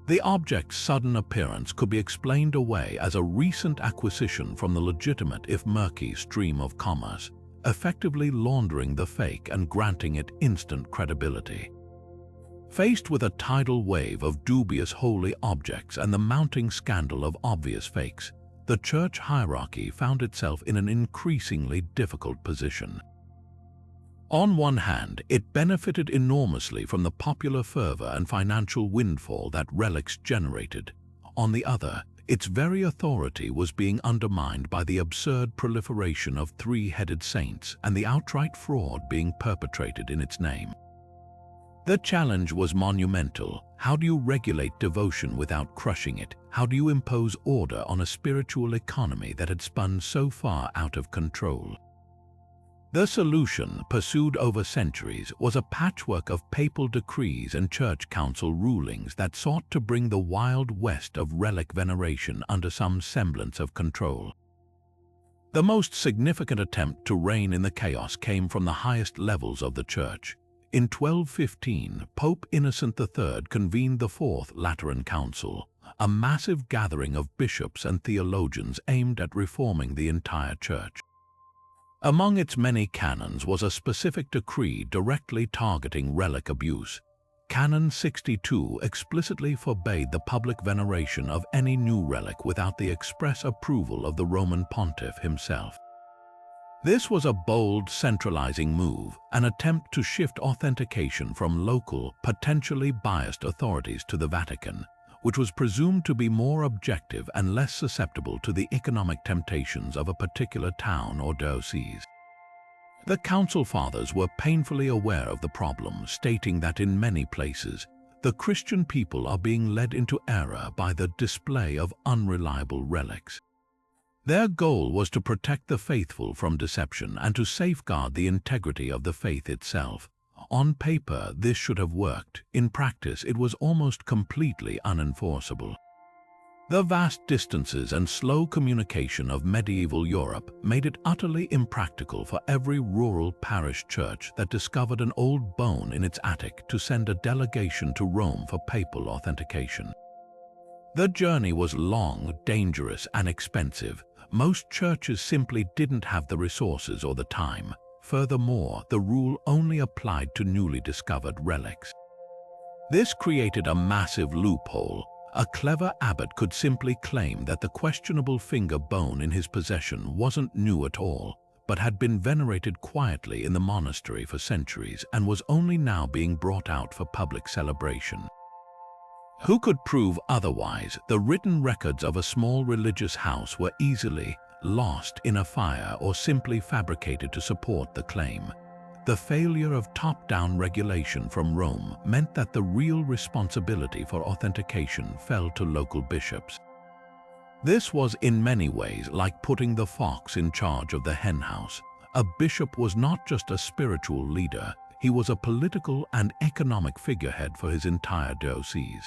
The object's sudden appearance could be explained away as a recent acquisition from the legitimate if murky stream of commerce, effectively laundering the fake and granting it instant credibility. Faced with a tidal wave of dubious holy objects and the mounting scandal of obvious fakes, the church hierarchy found itself in an increasingly difficult position. On one hand, it benefited enormously from the popular fervor and financial windfall that relics generated. On the other, its very authority was being undermined by the absurd proliferation of three-headed saints and the outright fraud being perpetrated in its name. The challenge was monumental. How do you regulate devotion without crushing it? How do you impose order on a spiritual economy that had spun so far out of control? The solution, pursued over centuries, was a patchwork of papal decrees and church council rulings that sought to bring the Wild West of relic veneration under some semblance of control. The most significant attempt to rein in the chaos came from the highest levels of the Church. In 1215, Pope Innocent III convened the Fourth Lateran Council, a massive gathering of bishops and theologians aimed at reforming the entire Church. Among its many canons was a specific decree directly targeting relic abuse. Canon 62 explicitly forbade the public veneration of any new relic without the express approval of the Roman pontiff himself. This was a bold, centralizing move, an attempt to shift authentication from local, potentially biased authorities to the Vatican, which was presumed to be more objective and less susceptible to the economic temptations of a particular town or diocese. The Council Fathers were painfully aware of the problem, stating that in many places, the Christian people are being led into error by the display of unreliable relics. Their goal was to protect the faithful from deception and to safeguard the integrity of the faith itself. On paper, this should have worked. In practice, it was almost completely unenforceable. The vast distances and slow communication of medieval Europe made it utterly impractical for every rural parish church that discovered an old bone in its attic to send a delegation to Rome for papal authentication. The journey was long, dangerous, and expensive. Most churches simply didn't have the resources or the time. Furthermore, the rule only applied to newly discovered relics. This created a massive loophole. A clever abbot could simply claim that the questionable finger bone in his possession wasn't new at all, but had been venerated quietly in the monastery for centuries and was only now being brought out for public celebration. Who could prove otherwise? The written records of a small religious house were easily lost in a fire or simply fabricated to support the claim. The failure of top-down regulation from Rome meant that the real responsibility for authentication fell to local bishops. This was in many ways like putting the fox in charge of the henhouse. A bishop was not just a spiritual leader, he was a political and economic figurehead for his entire diocese.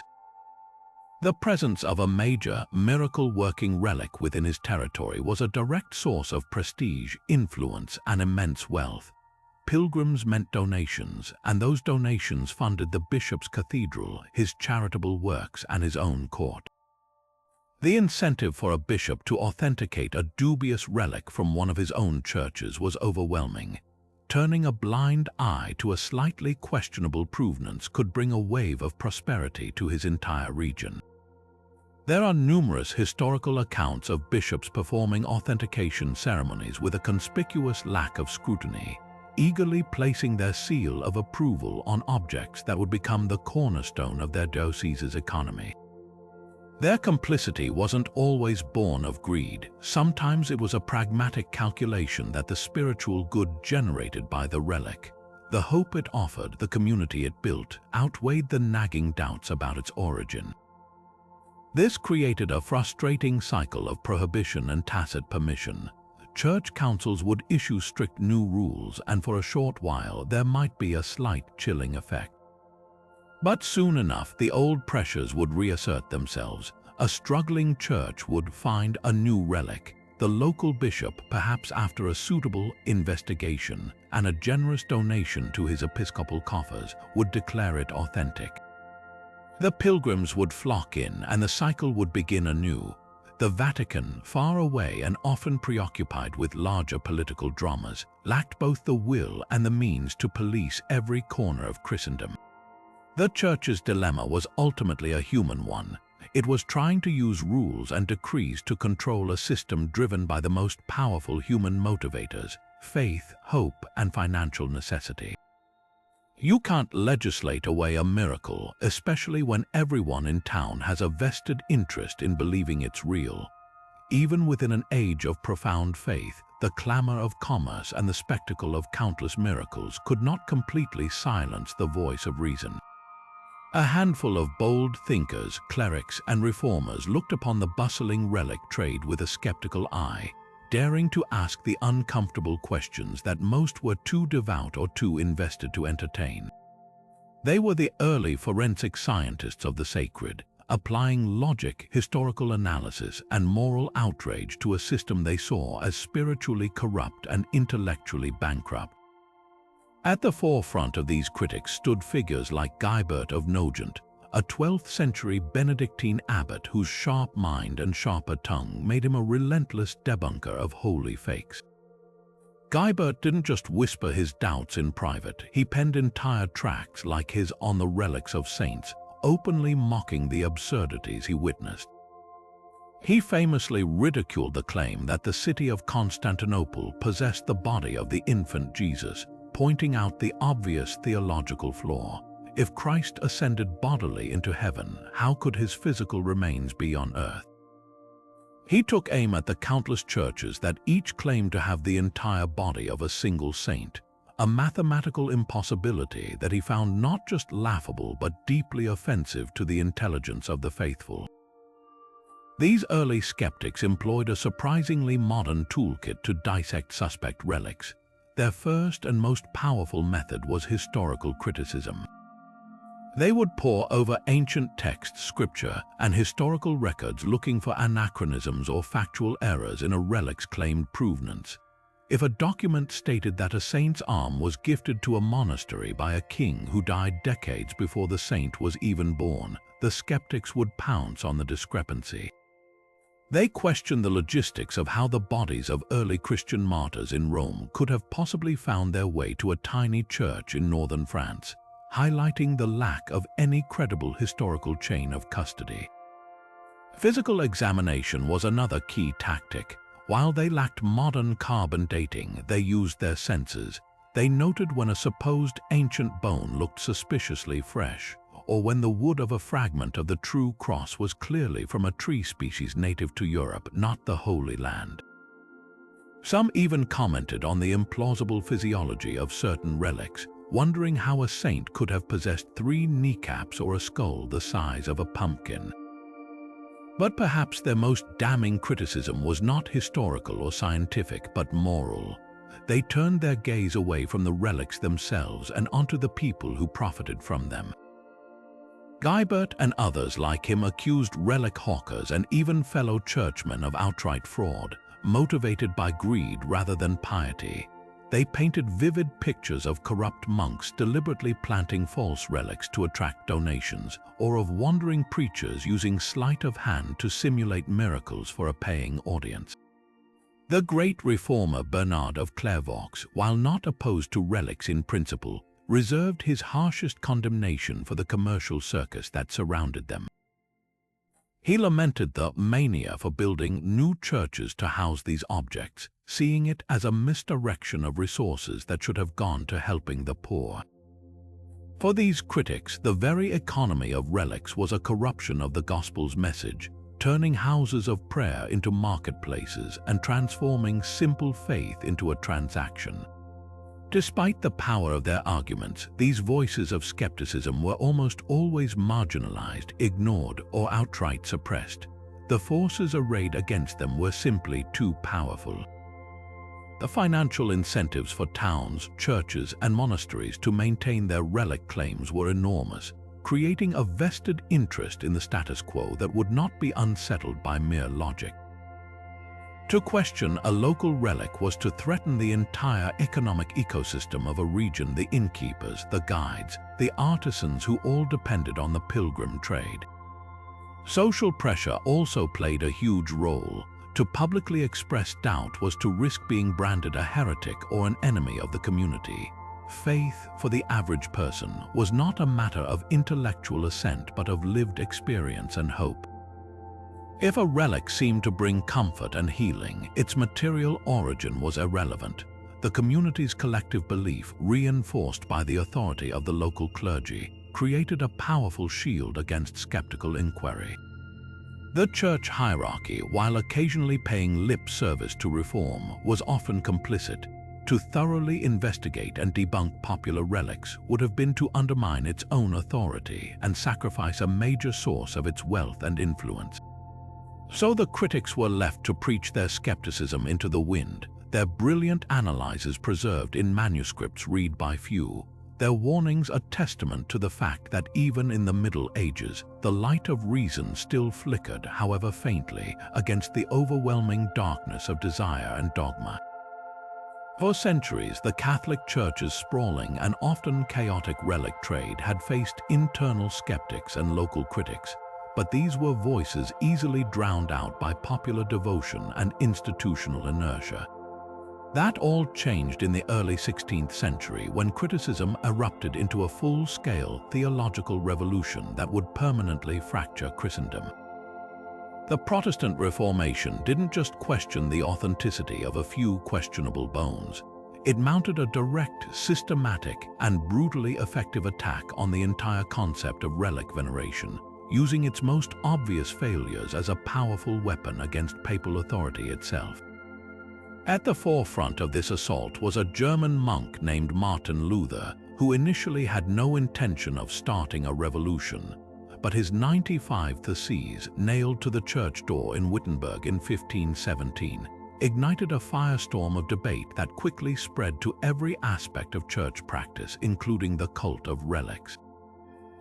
The presence of a major, miracle-working relic within his territory was a direct source of prestige, influence, and immense wealth. Pilgrims meant donations, and those donations funded the bishop's cathedral, his charitable works, and his own court. The incentive for a bishop to authenticate a dubious relic from one of his own churches was overwhelming. Turning a blind eye to a slightly questionable provenance could bring a wave of prosperity to his entire region. There are numerous historical accounts of bishops performing authentication ceremonies with a conspicuous lack of scrutiny, eagerly placing their seal of approval on objects that would become the cornerstone of their diocese's economy. Their complicity wasn't always born of greed. Sometimes it was a pragmatic calculation that the spiritual good generated by the relic, the hope it offered, the community it built, outweighed the nagging doubts about its origin. This created a frustrating cycle of prohibition and tacit permission. Church councils would issue strict new rules, and for a short while there might be a slight chilling effect. But soon enough, the old pressures would reassert themselves. A struggling church would find a new relic. The local bishop, perhaps after a suitable investigation and a generous donation to his episcopal coffers, would declare it authentic. The pilgrims would flock in, and the cycle would begin anew. The Vatican, far away and often preoccupied with larger political dramas, lacked both the will and the means to police every corner of Christendom. The Church's dilemma was ultimately a human one. It was trying to use rules and decrees to control a system driven by the most powerful human motivators: faith, hope, and financial necessity. You can't legislate away a miracle, especially when everyone in town has a vested interest in believing it's real. Even within an age of profound faith, the clamor of commerce and the spectacle of countless miracles could not completely silence the voice of reason. A handful of bold thinkers, clerics, and reformers looked upon the bustling relic trade with a skeptical eye, daring to ask the uncomfortable questions that most were too devout or too invested to entertain. They were the early forensic scientists of the sacred, applying logic, historical analysis, and moral outrage to a system they saw as spiritually corrupt and intellectually bankrupt. At the forefront of these critics stood figures like Guibert of Nogent, a 12th-century Benedictine abbot whose sharp mind and sharper tongue made him a relentless debunker of holy fakes. Guibert didn't just whisper his doubts in private, he penned entire tracts like his On the Relics of Saints, openly mocking the absurdities he witnessed. He famously ridiculed the claim that the city of Constantinople possessed the body of the infant Jesus, pointing out the obvious theological flaw. If Christ ascended bodily into heaven, how could his physical remains be on earth? He took aim at the countless churches that each claimed to have the entire body of a single saint, a mathematical impossibility that he found not just laughable but deeply offensive to the intelligence of the faithful. These early skeptics employed a surprisingly modern toolkit to dissect suspect relics. Their first and most powerful method was historical criticism. They would pore over ancient texts, scripture, and historical records looking for anachronisms or factual errors in a relic's claimed provenance. If a document stated that a saint's arm was gifted to a monastery by a king who died decades before the saint was even born, the skeptics would pounce on the discrepancy. They questioned the logistics of how the bodies of early Christian martyrs in Rome could have possibly found their way to a tiny church in northern France, highlighting the lack of any credible historical chain of custody. Physical examination was another key tactic. While they lacked modern carbon dating, they used their senses. They noted when a supposed ancient bone looked suspiciously fresh, or when the wood of a fragment of the true cross was clearly from a tree species native to Europe, not the Holy Land. Some even commented on the implausible physiology of certain relics, wondering how a saint could have possessed 3 kneecaps or a skull the size of a pumpkin. But perhaps their most damning criticism was not historical or scientific, but moral. They turned their gaze away from the relics themselves and onto the people who profited from them. Guibert and others like him accused relic hawkers and even fellow churchmen of outright fraud, motivated by greed rather than piety. They painted vivid pictures of corrupt monks deliberately planting false relics to attract donations, or of wandering preachers using sleight of hand to simulate miracles for a paying audience. The great reformer Bernard of Clairvaux, while not opposed to relics in principle, reserved his harshest condemnation for the commercial circus that surrounded them. He lamented the mania for building new churches to house these objects, seeing it as a misdirection of resources that should have gone to helping the poor. For these critics, the very economy of relics was a corruption of the gospel's message, turning houses of prayer into marketplaces and transforming simple faith into a transaction. Despite the power of their arguments, these voices of skepticism were almost always marginalized, ignored, or outright suppressed. The forces arrayed against them were simply too powerful. The financial incentives for towns, churches, and monasteries to maintain their relic claims were enormous, creating a vested interest in the status quo that would not be unsettled by mere logic. To question a local relic was to threaten the entire economic ecosystem of a region: the innkeepers, the guides, the artisans who all depended on the pilgrim trade. Social pressure also played a huge role. To publicly express doubt was to risk being branded a heretic or an enemy of the community. Faith, for the average person, was not a matter of intellectual assent but of lived experience and hope. If a relic seemed to bring comfort and healing, its material origin was irrelevant. The community's collective belief, reinforced by the authority of the local clergy, created a powerful shield against skeptical inquiry. The church hierarchy, while occasionally paying lip service to reform, was often complicit. To thoroughly investigate and debunk popular relics would have been to undermine its own authority and sacrifice a major source of its wealth and influence. So the critics were left to preach their skepticism into the wind, their brilliant analyses preserved in manuscripts read by few. Their warnings are testament to the fact that even in the Middle Ages, the light of reason still flickered, however faintly, against the overwhelming darkness of desire and dogma. For centuries, the Catholic Church's sprawling and often chaotic relic trade had faced internal skeptics and local critics, but these were voices easily drowned out by popular devotion and institutional inertia. That all changed in the early 16th century when criticism erupted into a full-scale theological revolution that would permanently fracture Christendom. The Protestant Reformation didn't just question the authenticity of a few questionable bones. It mounted a direct, systematic, and brutally effective attack on the entire concept of relic veneration, using its most obvious failures as a powerful weapon against papal authority itself. At the forefront of this assault was a German monk named Martin Luther, who initially had no intention of starting a revolution. But his 95 Theses, nailed to the church door in Wittenberg in 1517, ignited a firestorm of debate that quickly spread to every aspect of church practice, including the cult of relics.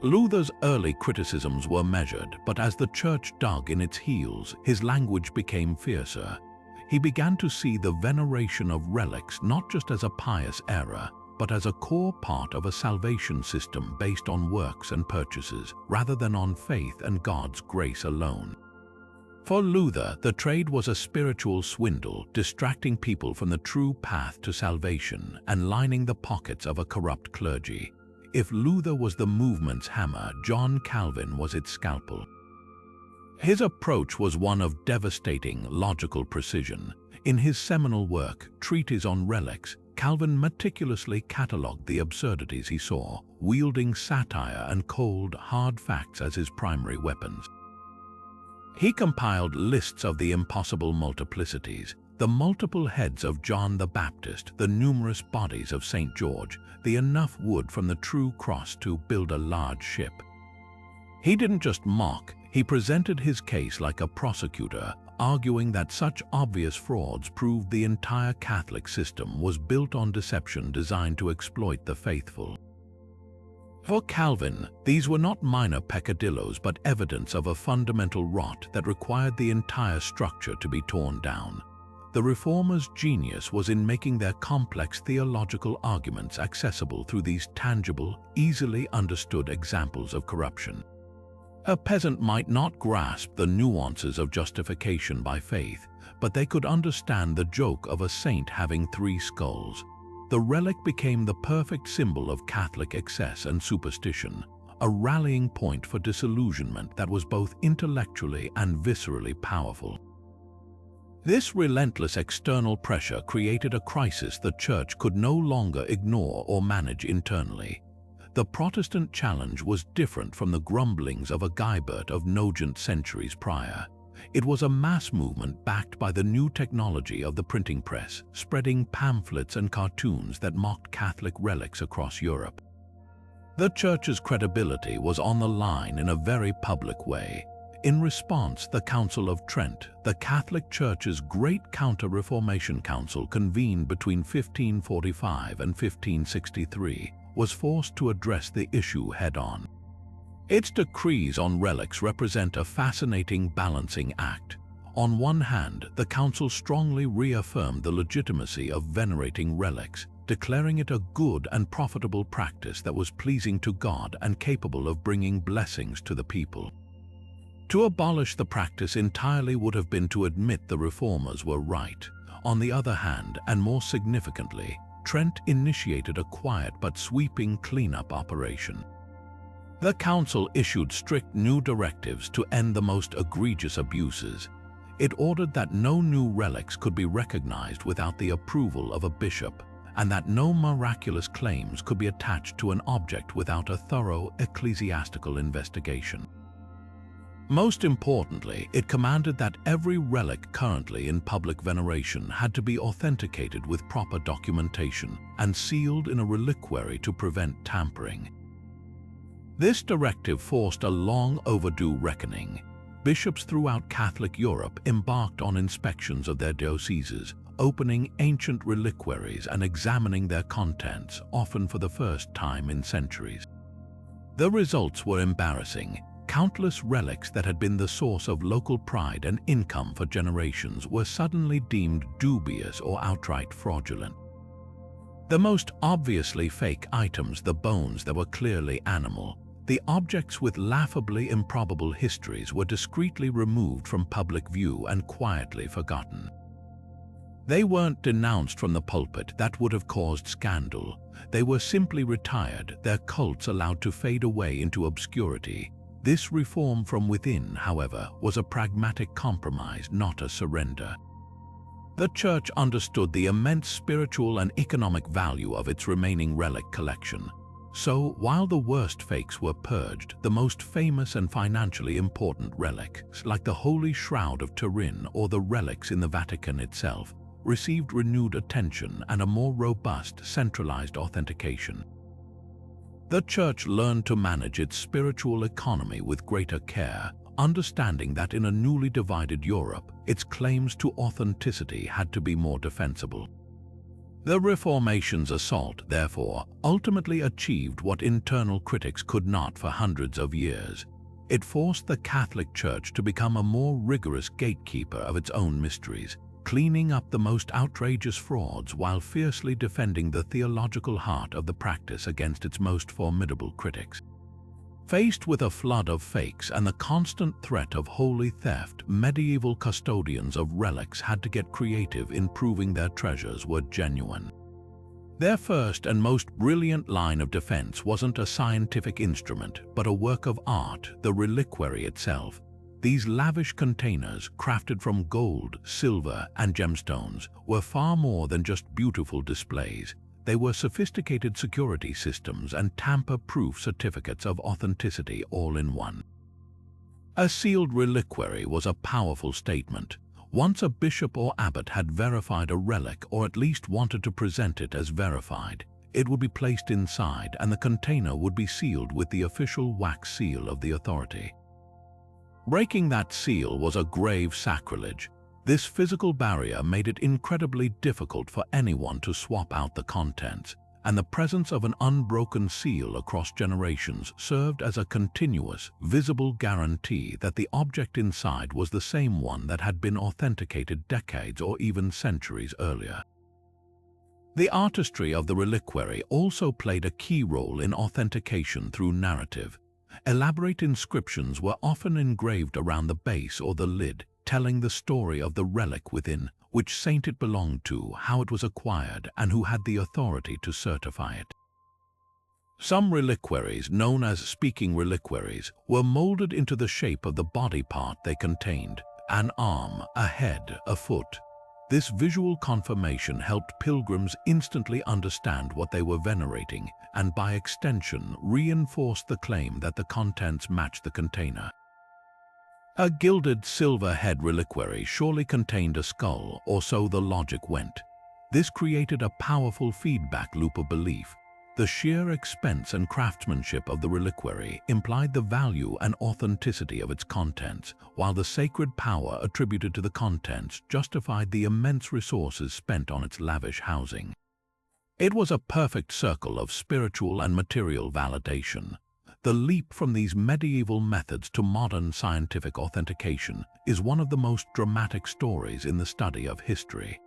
Luther's early criticisms were measured, but as the church dug in its heels, his language became fiercer. He began to see the veneration of relics not just as a pious error, but as a core part of a salvation system based on works and purchases, rather than on faith and God's grace alone. For Luther, the trade was a spiritual swindle, distracting people from the true path to salvation and lining the pockets of a corrupt clergy. If Luther was the movement's hammer, John Calvin was its scalpel. His approach was one of devastating logical precision. In his seminal work, Treatise on Relics, Calvin meticulously catalogued the absurdities he saw, wielding satire and cold, hard facts as his primary weapons. He compiled lists of the impossible multiplicities, the multiple heads of John the Baptist, the numerous bodies of St. George, the enough wood from the true cross to build a large ship. He didn't just mock, he presented his case like a prosecutor, arguing that such obvious frauds proved the entire Catholic system was built on deception designed to exploit the faithful. For Calvin, these were not minor peccadillos but evidence of a fundamental rot that required the entire structure to be torn down. The Reformers' genius was in making their complex theological arguments accessible through these tangible, easily understood examples of corruption. A peasant might not grasp the nuances of justification by faith, but they could understand the joke of a saint having 3 skulls. The relic became the perfect symbol of Catholic excess and superstition, a rallying point for disillusionment that was both intellectually and viscerally powerful. This relentless external pressure created a crisis the Church could no longer ignore or manage internally. The Protestant challenge was different from the grumblings of a Guibert of Nogent centuries prior. It was a mass movement backed by the new technology of the printing press, spreading pamphlets and cartoons that mocked Catholic relics across Europe. The Church's credibility was on the line in a very public way. In response, the Council of Trent, the Catholic Church's great counter-Reformation council convened between 1545 and 1563, was forced to address the issue head-on. Its decrees on relics represent a fascinating balancing act. On one hand, the council strongly reaffirmed the legitimacy of venerating relics, declaring it a good and profitable practice that was pleasing to God and capable of bringing blessings to the people. To abolish the practice entirely would have been to admit the reformers were right. On the other hand, and more significantly, Trent initiated a quiet but sweeping cleanup operation. The council issued strict new directives to end the most egregious abuses. It ordered that no new relics could be recognized without the approval of a bishop, and that no miraculous claims could be attached to an object without a thorough ecclesiastical investigation. Most importantly, it commanded that every relic currently in public veneration had to be authenticated with proper documentation and sealed in a reliquary to prevent tampering. This directive forced a long overdue reckoning. Bishops throughout Catholic Europe embarked on inspections of their dioceses, opening ancient reliquaries and examining their contents, often for the first time in centuries. The results were embarrassing. Countless relics that had been the source of local pride and income for generations were suddenly deemed dubious or outright fraudulent. The most obviously fake items, the bones that were clearly animal, the objects with laughably improbable histories, were discreetly removed from public view and quietly forgotten. They weren't denounced from the pulpit. That would have caused scandal. They were simply retired, their cults allowed to fade away into obscurity. This reform from within, however, was a pragmatic compromise, not a surrender. The Church understood the immense spiritual and economic value of its remaining relic collection. So, while the worst fakes were purged, the most famous and financially important relics, like the Holy Shroud of Turin or the relics in the Vatican itself, received renewed attention and a more robust, centralized authentication. The Church learned to manage its spiritual economy with greater care, understanding that in a newly divided Europe, its claims to authenticity had to be more defensible. The Reformation's assault, therefore, ultimately achieved what internal critics could not for hundreds of years. It forced the Catholic Church to become a more rigorous gatekeeper of its own mysteries, cleaning up the most outrageous frauds while fiercely defending the theological heart of the practice against its most formidable critics. Faced with a flood of fakes and the constant threat of holy theft, medieval custodians of relics had to get creative in proving their treasures were genuine. Their first and most brilliant line of defense wasn't a scientific instrument, but a work of art, the reliquary itself. These lavish containers, crafted from gold, silver, and gemstones, were far more than just beautiful displays. They were sophisticated security systems and tamper-proof certificates of authenticity all in one. A sealed reliquary was a powerful statement. Once a bishop or abbot had verified a relic, or at least wanted to present it as verified, it would be placed inside and the container would be sealed with the official wax seal of the authority. Breaking that seal was a grave sacrilege. This physical barrier made it incredibly difficult for anyone to swap out the contents, and the presence of an unbroken seal across generations served as a continuous, visible guarantee that the object inside was the same one that had been authenticated decades or even centuries earlier. The artistry of the reliquary also played a key role in authentication through narrative. Elaborate inscriptions were often engraved around the base or the lid, telling the story of the relic within, which saint it belonged to, how it was acquired, and who had the authority to certify it. Some reliquaries, known as speaking reliquaries, were molded into the shape of the body part they contained: an arm, a head, a foot. This visual confirmation helped pilgrims instantly understand what they were venerating, and by extension reinforced the claim that the contents matched the container. A gilded silver head reliquary surely contained a skull, or so the logic went. This created a powerful feedback loop of belief. The sheer expense and craftsmanship of the reliquary implied the value and authenticity of its contents, while the sacred power attributed to the contents justified the immense resources spent on its lavish housing. It was a perfect circle of spiritual and material validation. The leap from these medieval methods to modern scientific authentication is one of the most dramatic stories in the study of history.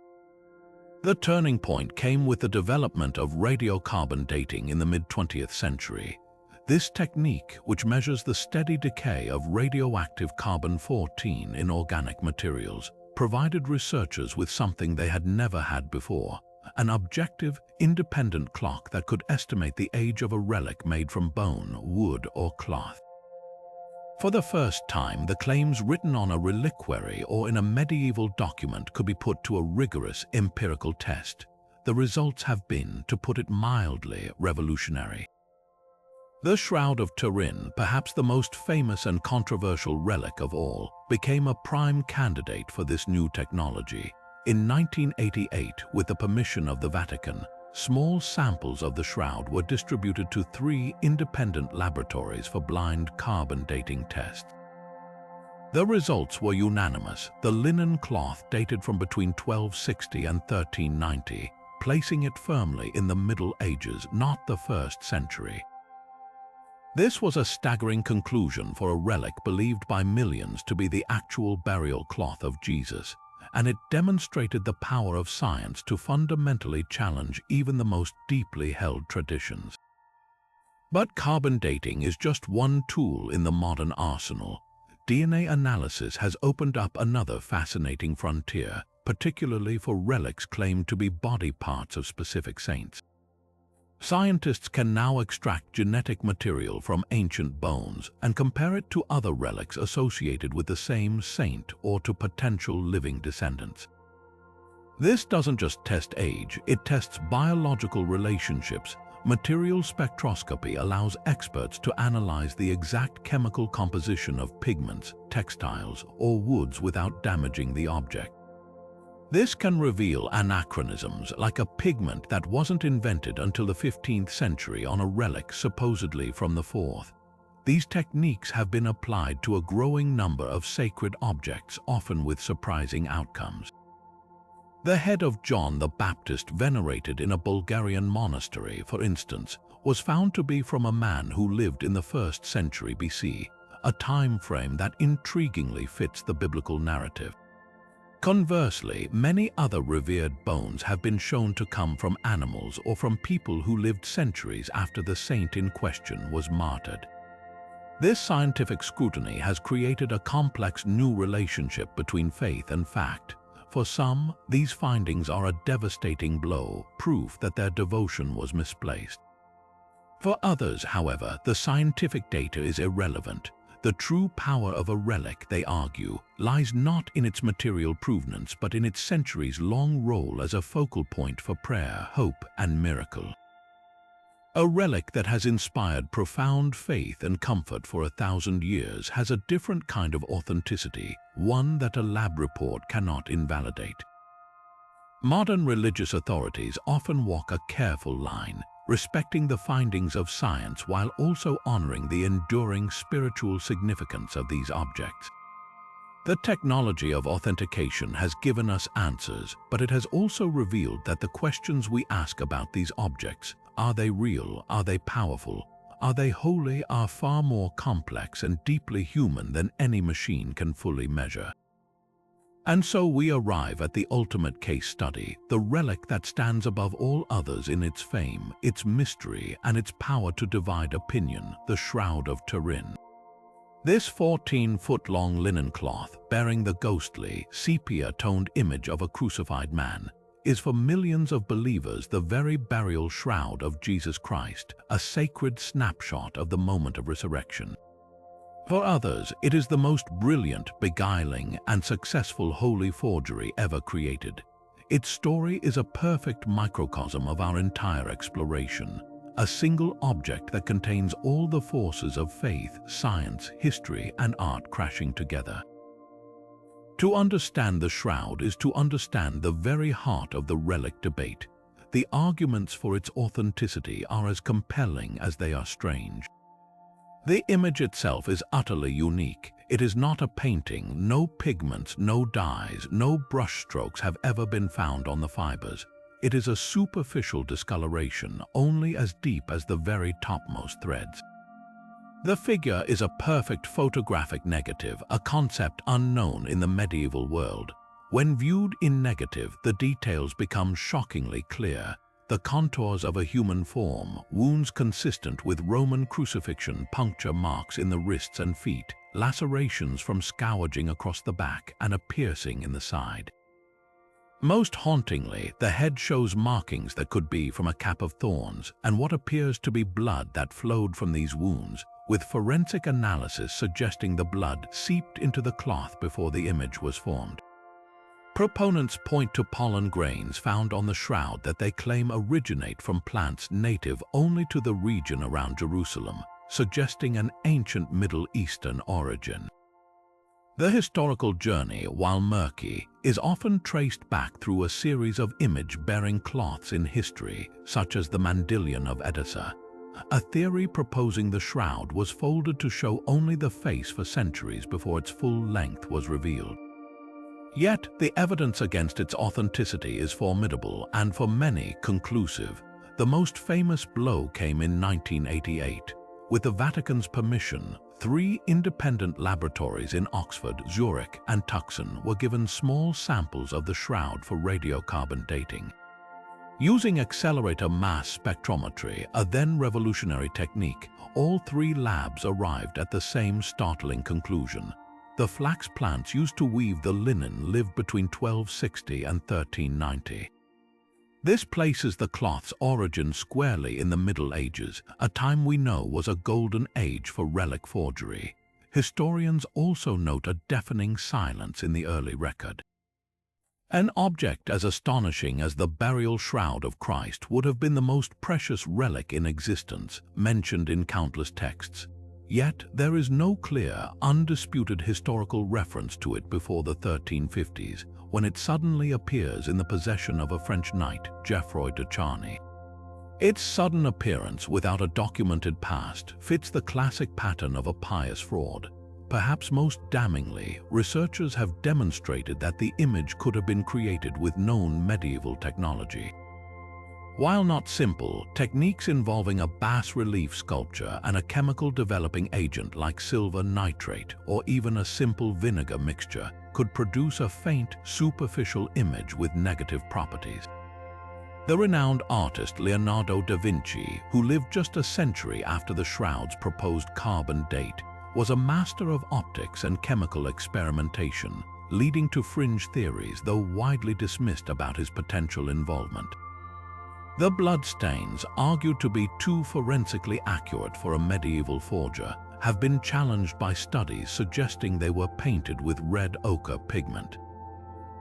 The turning point came with the development of radiocarbon dating in the mid-20th century. This technique, which measures the steady decay of radioactive carbon-14 in organic materials, provided researchers with something they had never had before: an objective, independent clock that could estimate the age of a relic made from bone, wood, or cloth. For the first time, the claims written on a reliquary or in a medieval document could be put to a rigorous empirical test. The results have been, to put it mildly, revolutionary. The Shroud of Turin, perhaps the most famous and controversial relic of all, became a prime candidate for this new technology. In 1988, with the permission of the Vatican, small samples of the shroud were distributed to 3 independent laboratories for blind carbon dating tests. The results were unanimous. The linen cloth dated from between 1260 and 1390, placing it firmly in the Middle Ages, not the 1st century. This was a staggering conclusion for a relic believed by millions to be the actual burial cloth of Jesus, and it demonstrated the power of science to fundamentally challenge even the most deeply held traditions. But carbon dating is just one tool in the modern arsenal. DNA analysis has opened up another fascinating frontier, particularly for relics claimed to be body parts of specific saints. Scientists can now extract genetic material from ancient bones and compare it to other relics associated with the same saint or to potential living descendants. This doesn't just test age, it tests biological relationships. Material spectroscopy allows experts to analyze the exact chemical composition of pigments, textiles, or woods without damaging the object. This can reveal anachronisms, like a pigment that wasn't invented until the 15th century on a relic supposedly from the 4th. These techniques have been applied to a growing number of sacred objects, often with surprising outcomes. The head of John the Baptist, venerated in a Bulgarian monastery, for instance, was found to be from a man who lived in the 1st century BC, a time frame that intriguingly fits the biblical narrative. Conversely, many other revered bones have been shown to come from animals or from people who lived centuries after the saint in question was martyred. This scientific scrutiny has created a complex new relationship between faith and fact. For some, these findings are a devastating blow, proof that their devotion was misplaced. For others, however, the scientific data is irrelevant. The true power of a relic, they argue, lies not in its material provenance but in its centuries-long role as a focal point for prayer, hope, and miracle. A relic that has inspired profound faith and comfort for 1,000 years has a different kind of authenticity, one that a lab report cannot invalidate. Modern religious authorities often walk a careful line, respecting the findings of science while also honoring the enduring spiritual significance of these objects. The technology of authentication has given us answers, but it has also revealed that the questions we ask about these objects, are they real, are they powerful, are they holy, are far more complex and deeply human than any machine can fully measure. And so we arrive at the ultimate case study, the relic that stands above all others in its fame, its mystery, and its power to divide opinion, the Shroud of Turin. This 14-foot-long linen cloth, bearing the ghostly, sepia-toned image of a crucified man, is for millions of believers the very burial shroud of Jesus Christ, a sacred snapshot of the moment of resurrection. For others, it is the most brilliant, beguiling, and successful holy forgery ever created. Its story is a perfect microcosm of our entire exploration, a single object that contains all the forces of faith, science, history, and art crashing together. To understand the shroud is to understand the very heart of the relic debate. The arguments for its authenticity are as compelling as they are strange. The image itself is utterly unique. It is not a painting. No pigments, no dyes, no brushstrokes have ever been found on the fibers. It is a superficial discoloration, only as deep as the very topmost threads. The figure is a perfect photographic negative, a concept unknown in the medieval world. When viewed in negative, the details become shockingly clear. The contours of a human form, wounds consistent with Roman crucifixion, puncture marks in the wrists and feet, lacerations from scourging across the back, and a piercing in the side. Most hauntingly, the head shows markings that could be from a cap of thorns and what appears to be blood that flowed from these wounds, with forensic analysis suggesting the blood seeped into the cloth before the image was formed. Proponents point to pollen grains found on the shroud that they claim originate from plants native only to the region around Jerusalem, suggesting an ancient Middle Eastern origin. The historical journey, while murky, is often traced back through a series of image-bearing cloths in history, such as the Mandilion of Edessa. a theory proposing the shroud was folded to show only the face for centuries before its full length was revealed. Yet, the evidence against its authenticity is formidable and for many conclusive. The most famous blow came in 1988. With the Vatican's permission, 3 independent laboratories in Oxford, Zurich, and Tucson were given small samples of the shroud for radiocarbon dating. Using accelerator mass spectrometry, a then revolutionary technique, all 3 labs arrived at the same startling conclusion. The flax plants used to weave the linen lived between 1260 and 1390. This places the cloth's origin squarely in the Middle Ages, a time we know was a golden age for relic forgery. Historians also note a deafening silence in the early record. An object as astonishing as the burial shroud of Christ would have been the most precious relic in existence, mentioned in countless texts. Yet there is no clear, undisputed historical reference to it before the 1350s, when it suddenly appears in the possession of a French knight, Geoffroy de Charny. Its sudden appearance without a documented past fits the classic pattern of a pious fraud. Perhaps most damningly, researchers have demonstrated that the image could have been created with known medieval technology. While not simple, techniques involving a bas-relief sculpture and a chemical developing agent like silver nitrate or even a simple vinegar mixture could produce a faint, superficial image with negative properties. The renowned artist Leonardo da Vinci, who lived just a century after the shroud's proposed carbon date, was a master of optics and chemical experimentation, leading to fringe theories, though widely dismissed, about his potential involvement. The bloodstains, argued to be too forensically accurate for a medieval forger, have been challenged by studies suggesting they were painted with red ochre pigment.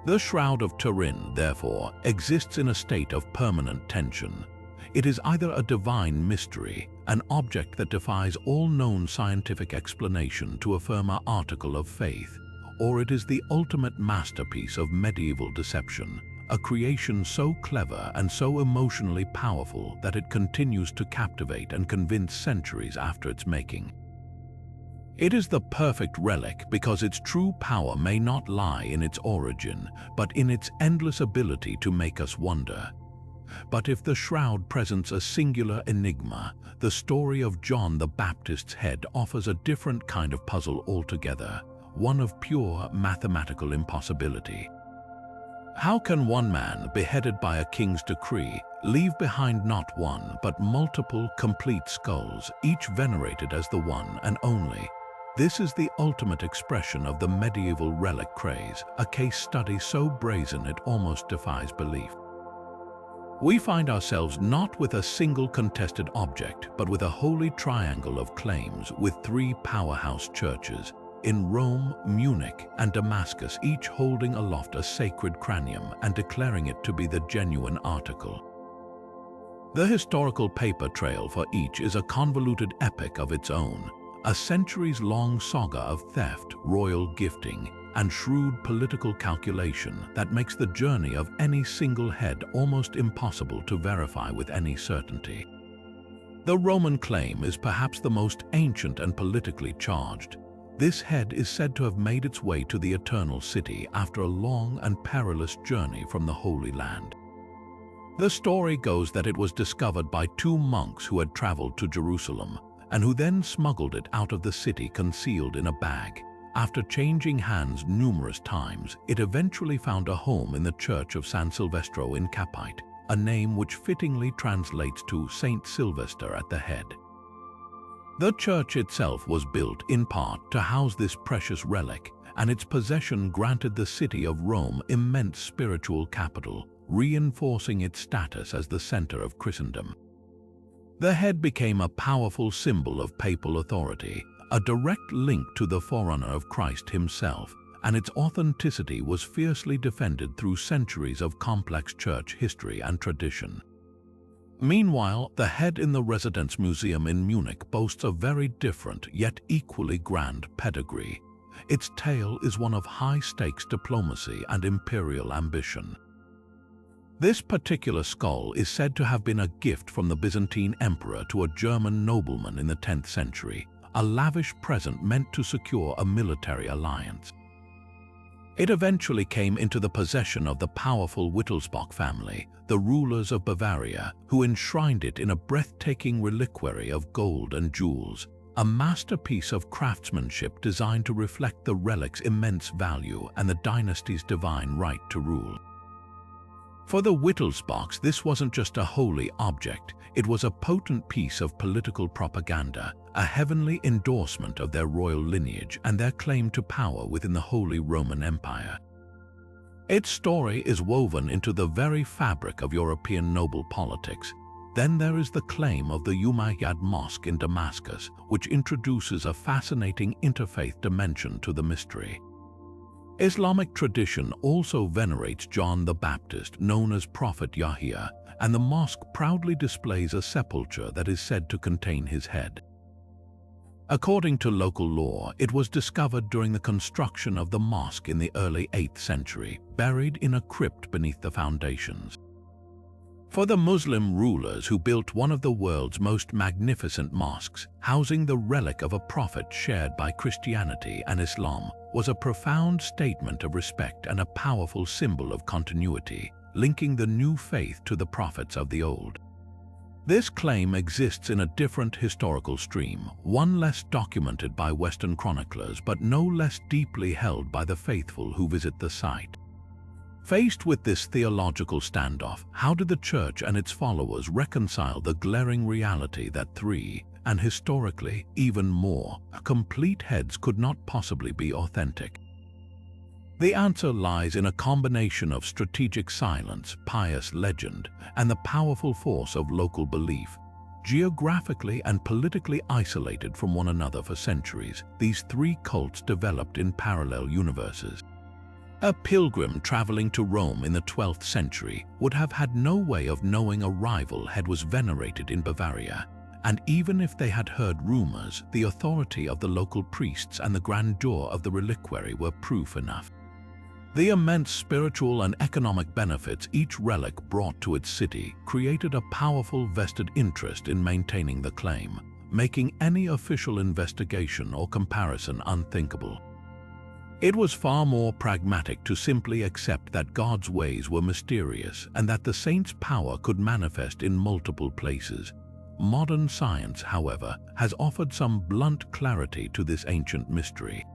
The Shroud of Turin, therefore, exists in a state of permanent tension. It is either a divine mystery, an object that defies all known scientific explanation to affirm our article of faith, or it is the ultimate masterpiece of medieval deception, a creation so clever and so emotionally powerful that it continues to captivate and convince centuries after its making. It is the perfect relic because its true power may not lie in its origin, but in its endless ability to make us wonder. But if the shroud presents a singular enigma, the story of John the Baptist's head offers a different kind of puzzle altogether, one of pure mathematical impossibility. How can one man, beheaded by a king's decree, leave behind not one but multiple complete skulls, each venerated as the one and only? This is the ultimate expression of the medieval relic craze, a case study so brazen it almost defies belief. We find ourselves not with a single contested object, but with a holy triangle of claims with 3 powerhouse churches, in Rome, Munich, and Damascus, each holding aloft a sacred cranium and declaring it to be the genuine article. The historical paper trail for each is a convoluted epic of its own, a centuries-long saga of theft, royal gifting, and shrewd political calculation that makes the journey of any single head almost impossible to verify with any certainty. The Roman claim is perhaps the most ancient and politically charged. This head is said to have made its way to the Eternal City after a long and perilous journey from the Holy Land. The story goes that it was discovered by 2 monks who had traveled to Jerusalem, and who then smuggled it out of the city concealed in a bag. After changing hands numerous times, it eventually found a home in the Church of San Silvestro in Capite, a name which fittingly translates to Saint Sylvester at the head. The church itself was built in part to house this precious relic, and its possession granted the city of Rome immense spiritual capital, reinforcing its status as the center of Christendom. The head became a powerful symbol of papal authority, a direct link to the forerunner of Christ himself, and its authenticity was fiercely defended through centuries of complex church history and tradition. Meanwhile, the head in the Residence Museum in Munich boasts a very different yet equally grand pedigree. Its tale is one of high-stakes diplomacy and imperial ambition. This particular skull is said to have been a gift from the Byzantine emperor to a German nobleman in the 10th century, a lavish present meant to secure a military alliance. It eventually came into the possession of the powerful Wittelsbach family, the rulers of Bavaria, who enshrined it in a breathtaking reliquary of gold and jewels, a masterpiece of craftsmanship designed to reflect the relic's immense value and the dynasty's divine right to rule. For the Wittelsbachs, this wasn't just a holy object, it was a potent piece of political propaganda, a heavenly endorsement of their royal lineage and their claim to power within the Holy Roman Empire. Its story is woven into the very fabric of European noble politics. Then there is the claim of the Umayyad Mosque in Damascus, which introduces a fascinating interfaith dimension to the mystery. Islamic tradition also venerates John the Baptist, known as Prophet Yahya, and the mosque proudly displays a sepulchre that is said to contain his head. According to local law, it was discovered during the construction of the mosque in the early 8th century, buried in a crypt beneath the foundations. For the Muslim rulers who built one of the world's most magnificent mosques, housing the relic of a prophet shared by Christianity and Islam, was a profound statement of respect and a powerful symbol of continuity, linking the new faith to the prophets of the old. This claim exists in a different historical stream, one less documented by Western chroniclers but no less deeply held by the faithful who visit the site. Faced with this theological standoff, how did the Church and its followers reconcile the glaring reality that three, and historically even more, complete heads could not possibly be authentic? The answer lies in a combination of strategic silence, pious legend, and the powerful force of local belief. Geographically and politically isolated from one another for centuries, these three cults developed in parallel universes. A pilgrim traveling to Rome in the 12th century would have had no way of knowing a rival head was venerated in Bavaria, and even if they had heard rumors, the authority of the local priests and the grandeur of the reliquary were proof enough. The immense spiritual and economic benefits each relic brought to its city created a powerful vested interest in maintaining the claim, making any official investigation or comparison unthinkable. It was far more pragmatic to simply accept that God's ways were mysterious and that the saint's power could manifest in multiple places. Modern science, however, has offered some blunt clarity to this ancient mystery.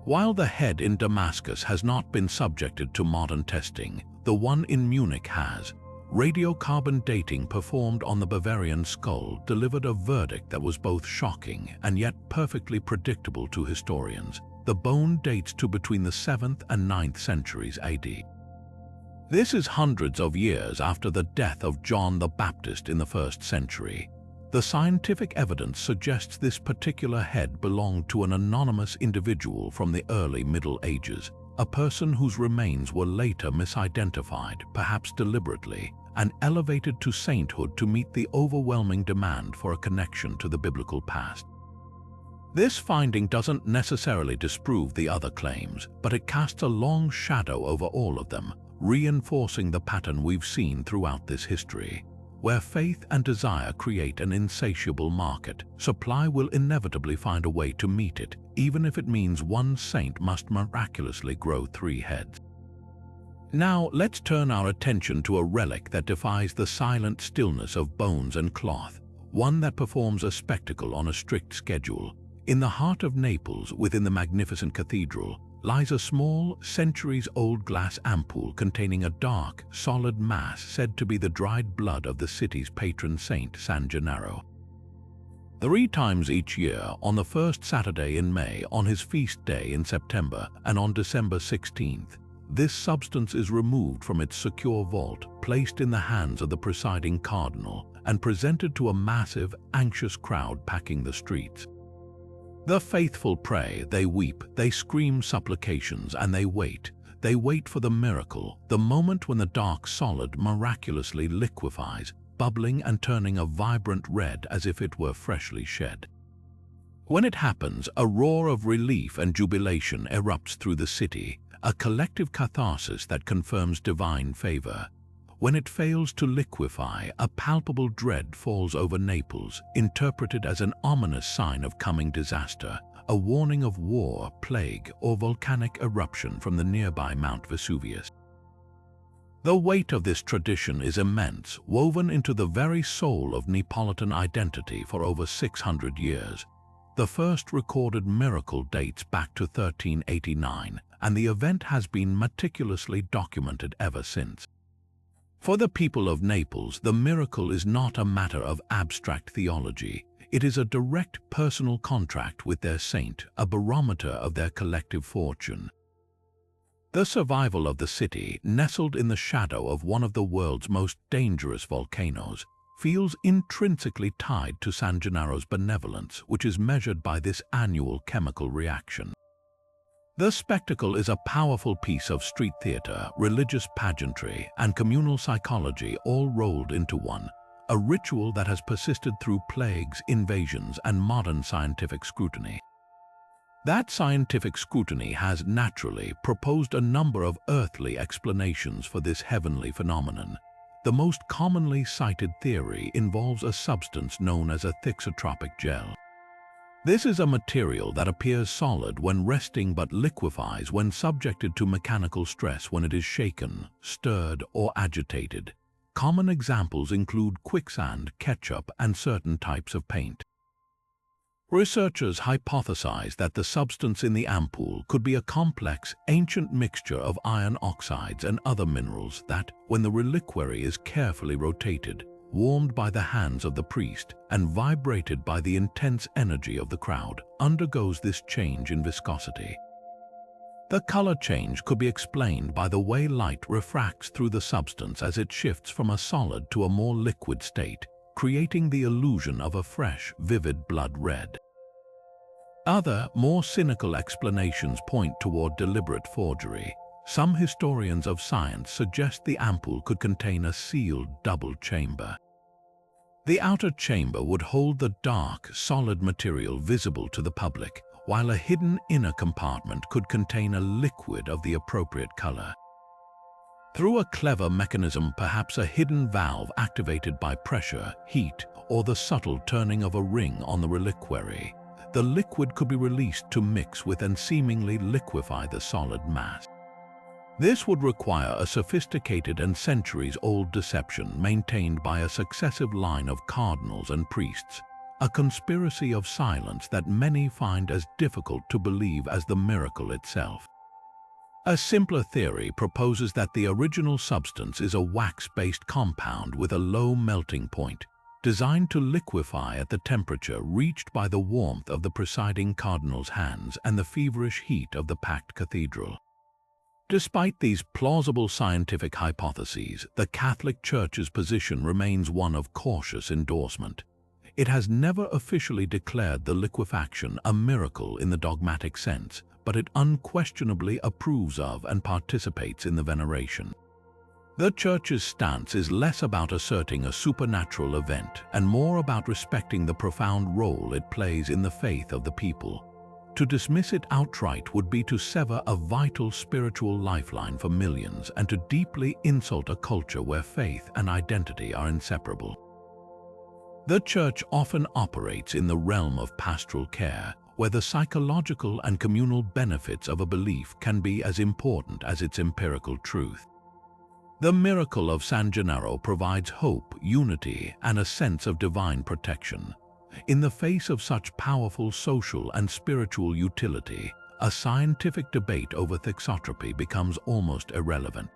While the head in Damascus has not been subjected to modern testing, the one in Munich has. Radiocarbon dating performed on the Bavarian skull delivered a verdict that was both shocking and yet perfectly predictable to historians. The bone dates to between the 7th and 9th centuries AD. This is hundreds of years after the death of John the Baptist in the 1st century. The scientific evidence suggests this particular head belonged to an anonymous individual from the early Middle Ages, a person whose remains were later misidentified, perhaps deliberately, and elevated to sainthood to meet the overwhelming demand for a connection to the biblical past. This finding doesn't necessarily disprove the other claims, but it casts a long shadow over all of them, reinforcing the pattern we've seen throughout this history. Where faith and desire create an insatiable market, supply will inevitably find a way to meet it, even if it means one saint must miraculously grow 3 heads. Now, let's turn our attention to a relic that defies the silent stillness of bones and cloth, one that performs a spectacle on a strict schedule. In the heart of Naples, within the magnificent cathedral, lies a small, centuries-old glass ampoule containing a dark, solid mass said to be the dried blood of the city's patron saint, San Gennaro. 3 times each year, on the first Saturday in May, on his feast day in September, and on December 16th, this substance is removed from its secure vault, placed in the hands of the presiding cardinal, and presented to a massive, anxious crowd packing the streets. The faithful pray, they weep, they scream supplications, and they wait. They wait for the miracle, the moment when the dark solid miraculously liquefies, bubbling and turning a vibrant red as if it were freshly shed. When it happens, a roar of relief and jubilation erupts through the city, a collective catharsis that confirms divine favor. When it fails to liquefy, a palpable dread falls over Naples, interpreted as an ominous sign of coming disaster, a warning of war, plague, or volcanic eruption from the nearby Mount Vesuvius. The weight of this tradition is immense, woven into the very soul of Neapolitan identity for over 600 years. The first recorded miracle dates back to 1389, and the event has been meticulously documented ever since. For the people of Naples, the miracle is not a matter of abstract theology. It is a direct personal contract with their saint, a barometer of their collective fortune. The survival of the city, nestled in the shadow of one of the world's most dangerous volcanoes, feels intrinsically tied to San Gennaro's benevolence, which is measured by this annual chemical reaction. The spectacle is a powerful piece of street theater, religious pageantry, and communal psychology all rolled into one, a ritual that has persisted through plagues, invasions, and modern scientific scrutiny. That scientific scrutiny has naturally proposed a number of earthly explanations for this heavenly phenomenon. The most commonly cited theory involves a substance known as a thixotropic gel. This is a material that appears solid when resting but liquefies when subjected to mechanical stress when it is shaken, stirred, or agitated. Common examples include quicksand, ketchup, and certain types of paint. Researchers hypothesize that the substance in the ampoule could be a complex, ancient mixture of iron oxides and other minerals that, when the reliquary is carefully rotated, warmed by the hands of the priest, and vibrated by the intense energy of the crowd, undergoes this change in viscosity. The color change could be explained by the way light refracts through the substance as it shifts from a solid to a more liquid state, creating the illusion of a fresh, vivid blood red. Other, more cynical explanations point toward deliberate forgery. Some historians of science suggest the ampoule could contain a sealed double chamber. The outer chamber would hold the dark, solid material visible to the public, while a hidden inner compartment could contain a liquid of the appropriate color. Through a clever mechanism, perhaps a hidden valve activated by pressure, heat, or the subtle turning of a ring on the reliquary, the liquid could be released to mix with and seemingly liquefy the solid mass. This would require a sophisticated and centuries-old deception maintained by a successive line of cardinals and priests, a conspiracy of silence that many find as difficult to believe as the miracle itself. A simpler theory proposes that the original substance is a wax-based compound with a low melting point, designed to liquefy at the temperature reached by the warmth of the presiding cardinal's hands and the feverish heat of the packed cathedral. Despite these plausible scientific hypotheses, the Catholic Church's position remains one of cautious endorsement. It has never officially declared the liquefaction a miracle in the dogmatic sense, but it unquestionably approves of and participates in the veneration. The Church's stance is less about asserting a supernatural event and more about respecting the profound role it plays in the faith of the people. To dismiss it outright would be to sever a vital spiritual lifeline for millions and to deeply insult a culture where faith and identity are inseparable. The Church often operates in the realm of pastoral care, where the psychological and communal benefits of a belief can be as important as its empirical truth. The miracle of San Gennaro provides hope, unity, and a sense of divine protection. In the face of such powerful social and spiritual utility, a scientific debate over thixotropy becomes almost irrelevant.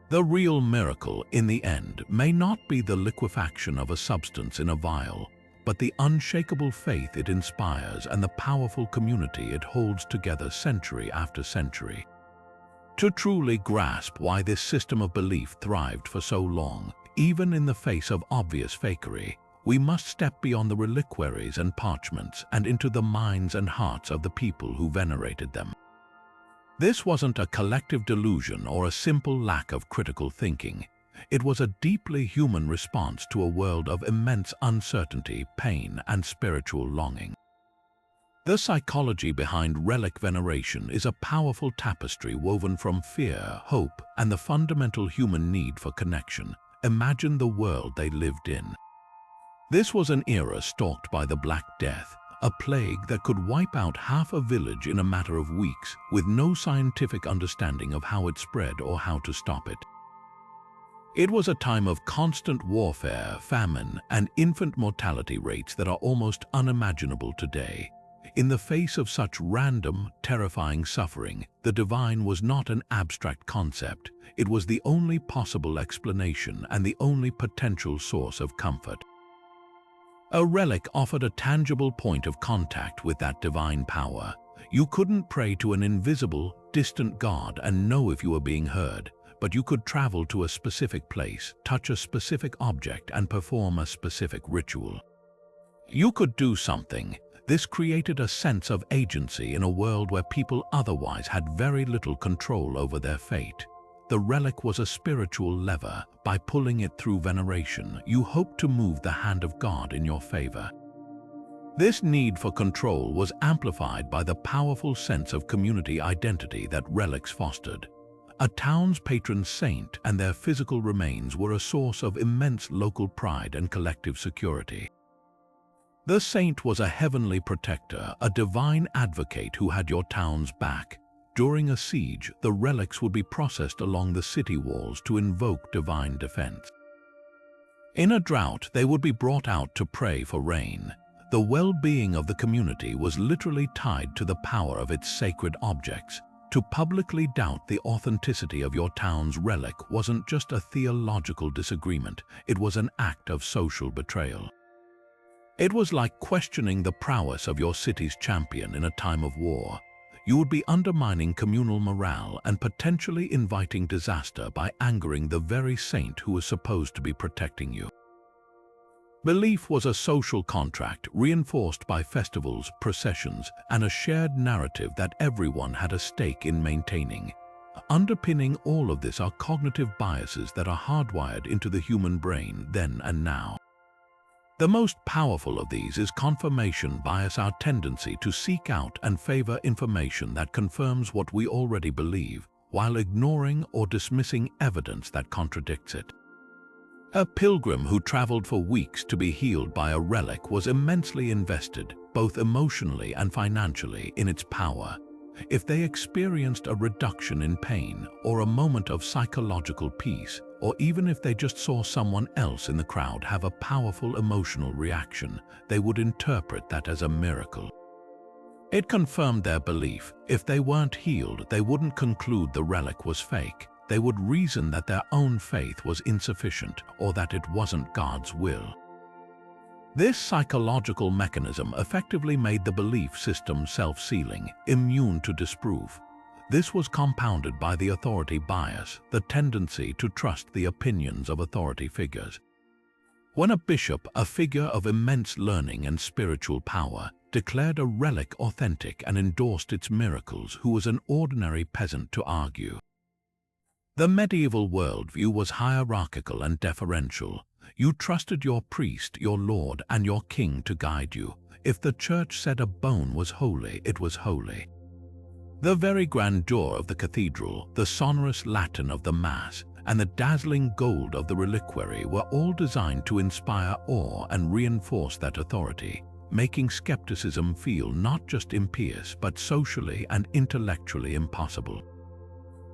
The real miracle, in the end, may not be the liquefaction of a substance in a vial, but the unshakable faith it inspires and the powerful community it holds together century after century. To truly grasp why this system of belief thrived for so long, even in the face of obvious fakery, we must step beyond the reliquaries and parchments and into the minds and hearts of the people who venerated them. This wasn't a collective delusion or a simple lack of critical thinking. It was a deeply human response to a world of immense uncertainty, pain, and spiritual longing. The psychology behind relic veneration is a powerful tapestry woven from fear, hope, and the fundamental human need for connection. Imagine the world they lived in. This was an era stalked by the Black Death, a plague that could wipe out half a village in a matter of weeks, with no scientific understanding of how it spread or how to stop it. It was a time of constant warfare, famine, and infant mortality rates that are almost unimaginable today. In the face of such random, terrifying suffering, the divine was not an abstract concept. It was the only possible explanation and the only potential source of comfort. A relic offered a tangible point of contact with that divine power. You couldn't pray to an invisible, distant God and know if you were being heard, but you could travel to a specific place, touch a specific object, and perform a specific ritual. You could do something. This created a sense of agency in a world where people otherwise had very little control over their fate. The relic was a spiritual lever. By pulling it through veneration, you hoped to move the hand of God in your favor. This need for control was amplified by the powerful sense of community identity that relics fostered. A town's patron saint and their physical remains were a source of immense local pride and collective security. The saint was a heavenly protector, a divine advocate who had your town's back. During a siege, the relics would be processed along the city walls to invoke divine defense. In a drought, they would be brought out to pray for rain. The well-being of the community was literally tied to the power of its sacred objects. To publicly doubt the authenticity of your town's relic wasn't just a theological disagreement, it was an act of social betrayal. It was like questioning the prowess of your city's champion in a time of war. You would be undermining communal morale and potentially inviting disaster by angering the very saint who was supposed to be protecting you. Belief was a social contract reinforced by festivals, processions, and a shared narrative that everyone had a stake in maintaining. Underpinning all of this are cognitive biases that are hardwired into the human brain then and now. The most powerful of these is confirmation bias, our tendency to seek out and favor information that confirms what we already believe, while ignoring or dismissing evidence that contradicts it. A pilgrim who traveled for weeks to be healed by a relic was immensely invested, both emotionally and financially, in its power. If they experienced a reduction in pain or a moment of psychological peace, or even if they just saw someone else in the crowd have a powerful emotional reaction, they would interpret that as a miracle. It confirmed their belief. If they weren't healed, they wouldn't conclude the relic was fake. They would reason that their own faith was insufficient or that it wasn't God's will. This psychological mechanism effectively made the belief system self-sealing, immune to disproof. This was compounded by the authority bias, the tendency to trust the opinions of authority figures. When a bishop, a figure of immense learning and spiritual power, declared a relic authentic and endorsed its miracles, who was an ordinary peasant to argue? The medieval worldview was hierarchical and deferential. You trusted your priest, your lord, and your king to guide you. If the church said a bone was holy, it was holy. The very grandeur of the cathedral, the sonorous Latin of the Mass, and the dazzling gold of the reliquary were all designed to inspire awe and reinforce that authority, making skepticism feel not just impious but socially and intellectually impossible.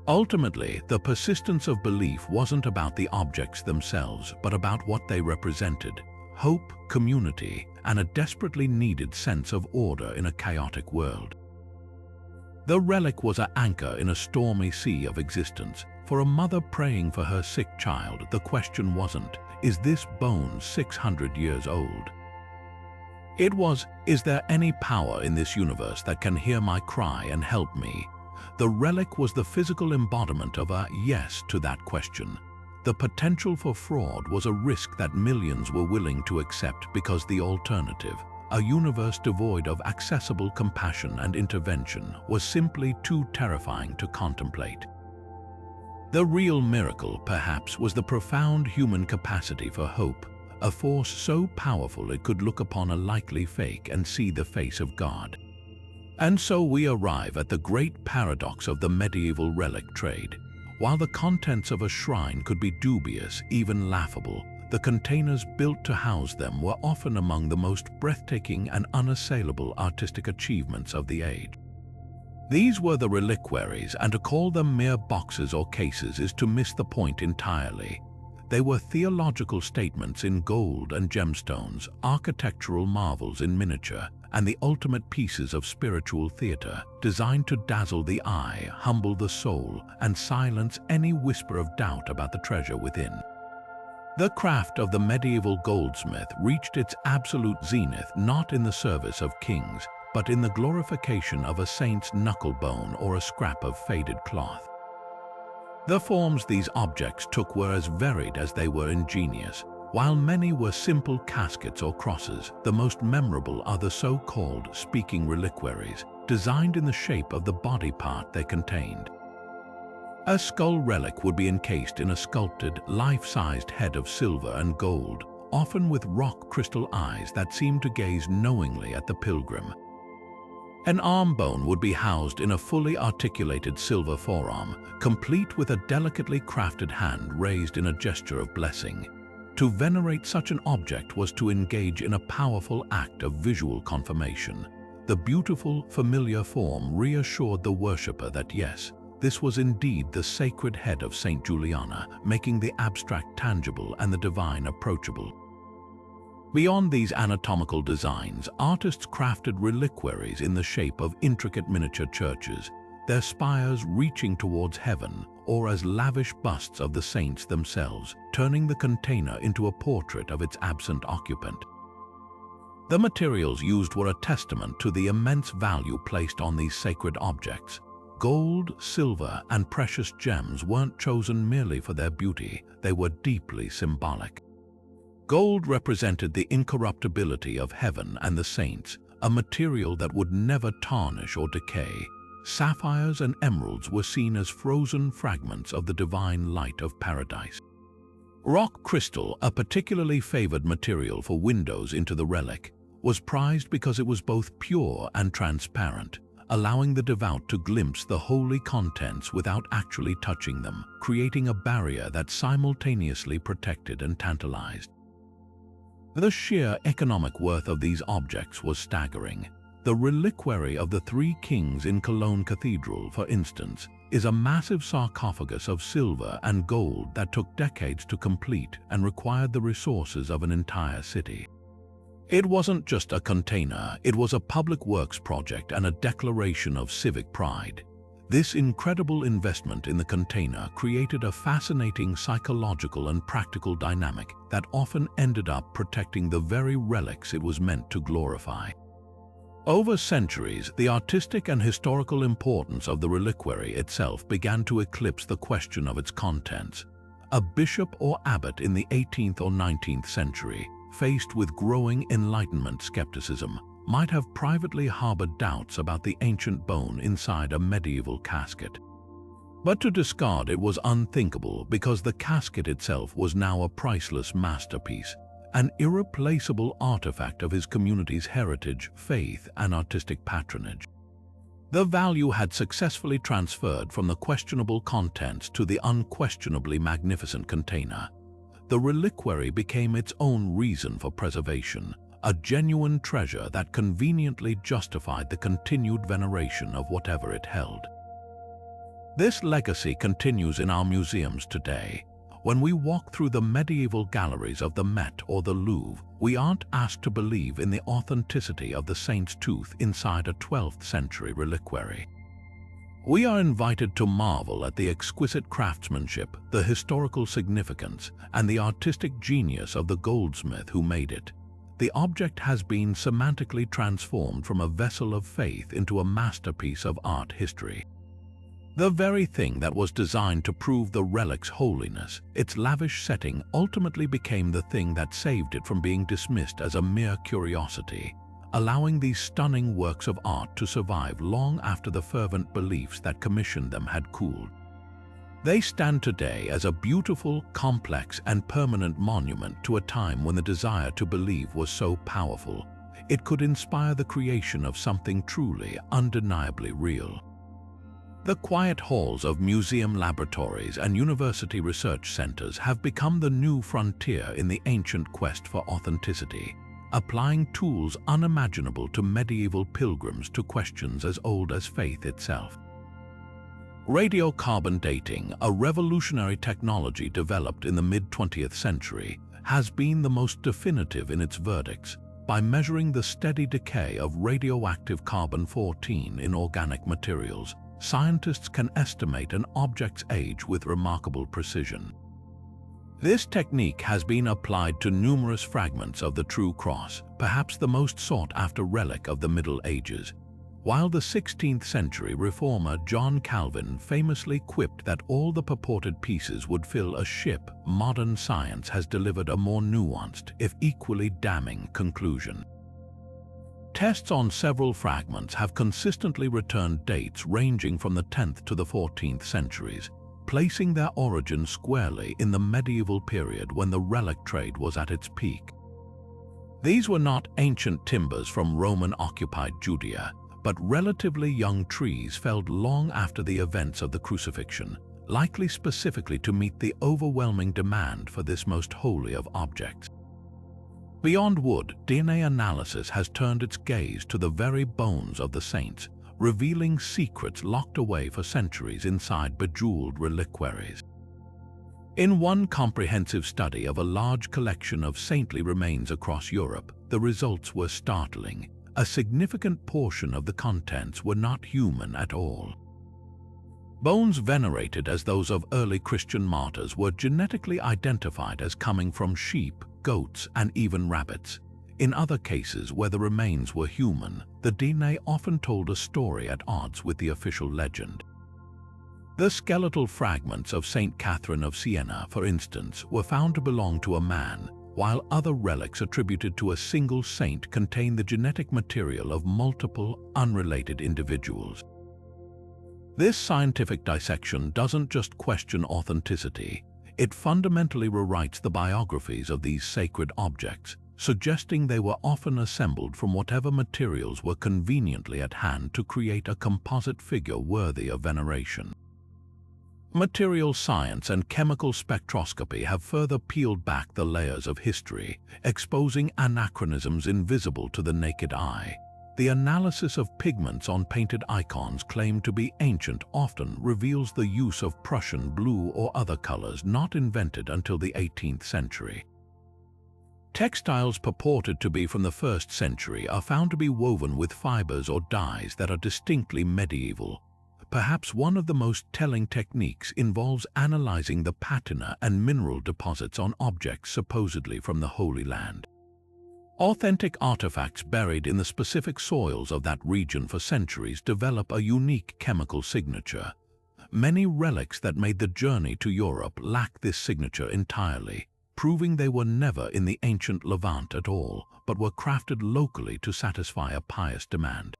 Ultimately, the persistence of belief wasn't about the objects themselves, but about what they represented: hope, community, and a desperately needed sense of order in a chaotic world. The relic was an anchor in a stormy sea of existence. For a mother praying for her sick child, the question wasn't, "Is this bone 600 years old?" It was, "Is there any power in this universe that can hear my cry and help me?" The relic was the physical embodiment of a yes to that question. The potential for fraud was a risk that millions were willing to accept because the alternative, a universe devoid of accessible compassion and intervention, was simply too terrifying to contemplate. The real miracle, perhaps, was the profound human capacity for hope, a force so powerful it could look upon a likely fake and see the face of God. And so we arrive at the great paradox of the medieval relic trade. While the contents of a shrine could be dubious, even laughable, the containers built to house them were often among the most breathtaking and unassailable artistic achievements of the age. These were the reliquaries, and to call them mere boxes or cases is to miss the point entirely. They were theological statements in gold and gemstones, architectural marvels in miniature, and the ultimate pieces of spiritual theater, designed to dazzle the eye, humble the soul, and silence any whisper of doubt about the treasure within. The craft of the medieval goldsmith reached its absolute zenith not in the service of kings, but in the glorification of a saint's knuckle-bone or a scrap of faded cloth. The forms these objects took were as varied as they were ingenious. While many were simple caskets or crosses, the most memorable are the so-called speaking reliquaries, designed in the shape of the body part they contained. A skull relic would be encased in a sculpted, life-sized head of silver and gold, often with rock crystal eyes that seemed to gaze knowingly at the pilgrim. An arm bone would be housed in a fully articulated silver forearm, complete with a delicately crafted hand raised in a gesture of blessing. To venerate such an object was to engage in a powerful act of visual confirmation. The beautiful, familiar form reassured the worshipper that yes, this was indeed the sacred head of Saint Juliana, making the abstract tangible and the divine approachable. Beyond these anatomical designs, artists crafted reliquaries in the shape of intricate miniature churches, their spires reaching towards heaven, or as lavish busts of the saints themselves, turning the container into a portrait of its absent occupant. The materials used were a testament to the immense value placed on these sacred objects. Gold, silver, and precious gems weren't chosen merely for their beauty, they were deeply symbolic. Gold represented the incorruptibility of heaven and the saints, a material that would never tarnish or decay. Sapphires and emeralds were seen as frozen fragments of the divine light of paradise. Rock crystal, a particularly favored material for windows into the relic, was prized because it was both pure and transparent, allowing the devout to glimpse the holy contents without actually touching them, creating a barrier that simultaneously protected and tantalized. The sheer economic worth of these objects was staggering. The reliquary of the Three Kings in Cologne Cathedral, for instance, is a massive sarcophagus of silver and gold that took decades to complete and required the resources of an entire city. It wasn't just a container, it was a public works project and a declaration of civic pride. This incredible investment in the container created a fascinating psychological and practical dynamic that often ended up protecting the very relics it was meant to glorify. Over centuries, the artistic and historical importance of the reliquary itself began to eclipse the question of its contents. A bishop or abbot in the 18th or 19th century, faced with growing Enlightenment skepticism, might have privately harbored doubts about the ancient bone inside a medieval casket. But to discard it was unthinkable because the casket itself was now a priceless masterpiece, an irreplaceable artifact of his community's heritage, faith, and artistic patronage. The value had successfully transferred from the questionable contents to the unquestionably magnificent container. The reliquary became its own reason for preservation, a genuine treasure that conveniently justified the continued veneration of whatever it held. This legacy continues in our museums today. When we walk through the medieval galleries of the Met or the Louvre, we aren't asked to believe in the authenticity of the saint's tooth inside a 12th century reliquary. We are invited to marvel at the exquisite craftsmanship, the historical significance, and the artistic genius of the goldsmith who made it. The object has been semantically transformed from a vessel of faith into a masterpiece of art history. The very thing that was designed to prove the relic's holiness, its lavish setting, ultimately became the thing that saved it from being dismissed as a mere curiosity, allowing these stunning works of art to survive long after the fervent beliefs that commissioned them had cooled. They stand today as a beautiful, complex, and permanent monument to a time when the desire to believe was so powerful. it could inspire the creation of something truly, undeniably real. The quiet halls of museum laboratories and university research centers have become the new frontier in the ancient quest for authenticity, applying tools unimaginable to medieval pilgrims to questions as old as faith itself. Radiocarbon dating, a revolutionary technology developed in the mid-20th century, has been the most definitive in its verdicts. By measuring the steady decay of radioactive carbon-14 in organic materials, scientists can estimate an object's age with remarkable precision. This technique has been applied to numerous fragments of the True Cross, perhaps the most sought-after relic of the Middle Ages. While the 16th century reformer John Calvin famously quipped that all the purported pieces would fill a ship, modern science has delivered a more nuanced, if equally damning, conclusion. Tests on several fragments have consistently returned dates ranging from the 10th to the 14th centuries, placing their origin squarely in the medieval period when the relic trade was at its peak. These were not ancient timbers from Roman-occupied Judea, but relatively young trees felled long after the events of the crucifixion, likely specifically to meet the overwhelming demand for this most holy of objects. Beyond wood, DNA analysis has turned its gaze to the very bones of the saints, revealing secrets locked away for centuries inside bejeweled reliquaries. In one comprehensive study of a large collection of saintly remains across Europe, the results were startling. A significant portion of the contents were not human at all. Bones venerated as those of early Christian martyrs were genetically identified as coming from sheep, goats, and even rabbits. In other cases where the remains were human, the DNA often told a story at odds with the official legend. The skeletal fragments of Saint Catherine of Siena, for instance, were found to belong to a man, while other relics attributed to a single saint contain the genetic material of multiple, unrelated individuals. This scientific dissection doesn't just question authenticity, it fundamentally rewrites the biographies of these sacred objects, suggesting they were often assembled from whatever materials were conveniently at hand to create a composite figure worthy of veneration. Material science and chemical spectroscopy have further peeled back the layers of history, exposing anachronisms invisible to the naked eye. The analysis of pigments on painted icons claimed to be ancient often reveals the use of Prussian blue or other colors not invented until the 18th century. Textiles purported to be from the 1st century are found to be woven with fibers or dyes that are distinctly medieval. Perhaps one of the most telling techniques involves analyzing the patina and mineral deposits on objects supposedly from the Holy Land. Authentic artifacts buried in the specific soils of that region for centuries develop a unique chemical signature. Many relics that made the journey to Europe lack this signature entirely, proving they were never in the ancient Levant at all, but were crafted locally to satisfy a pious demand.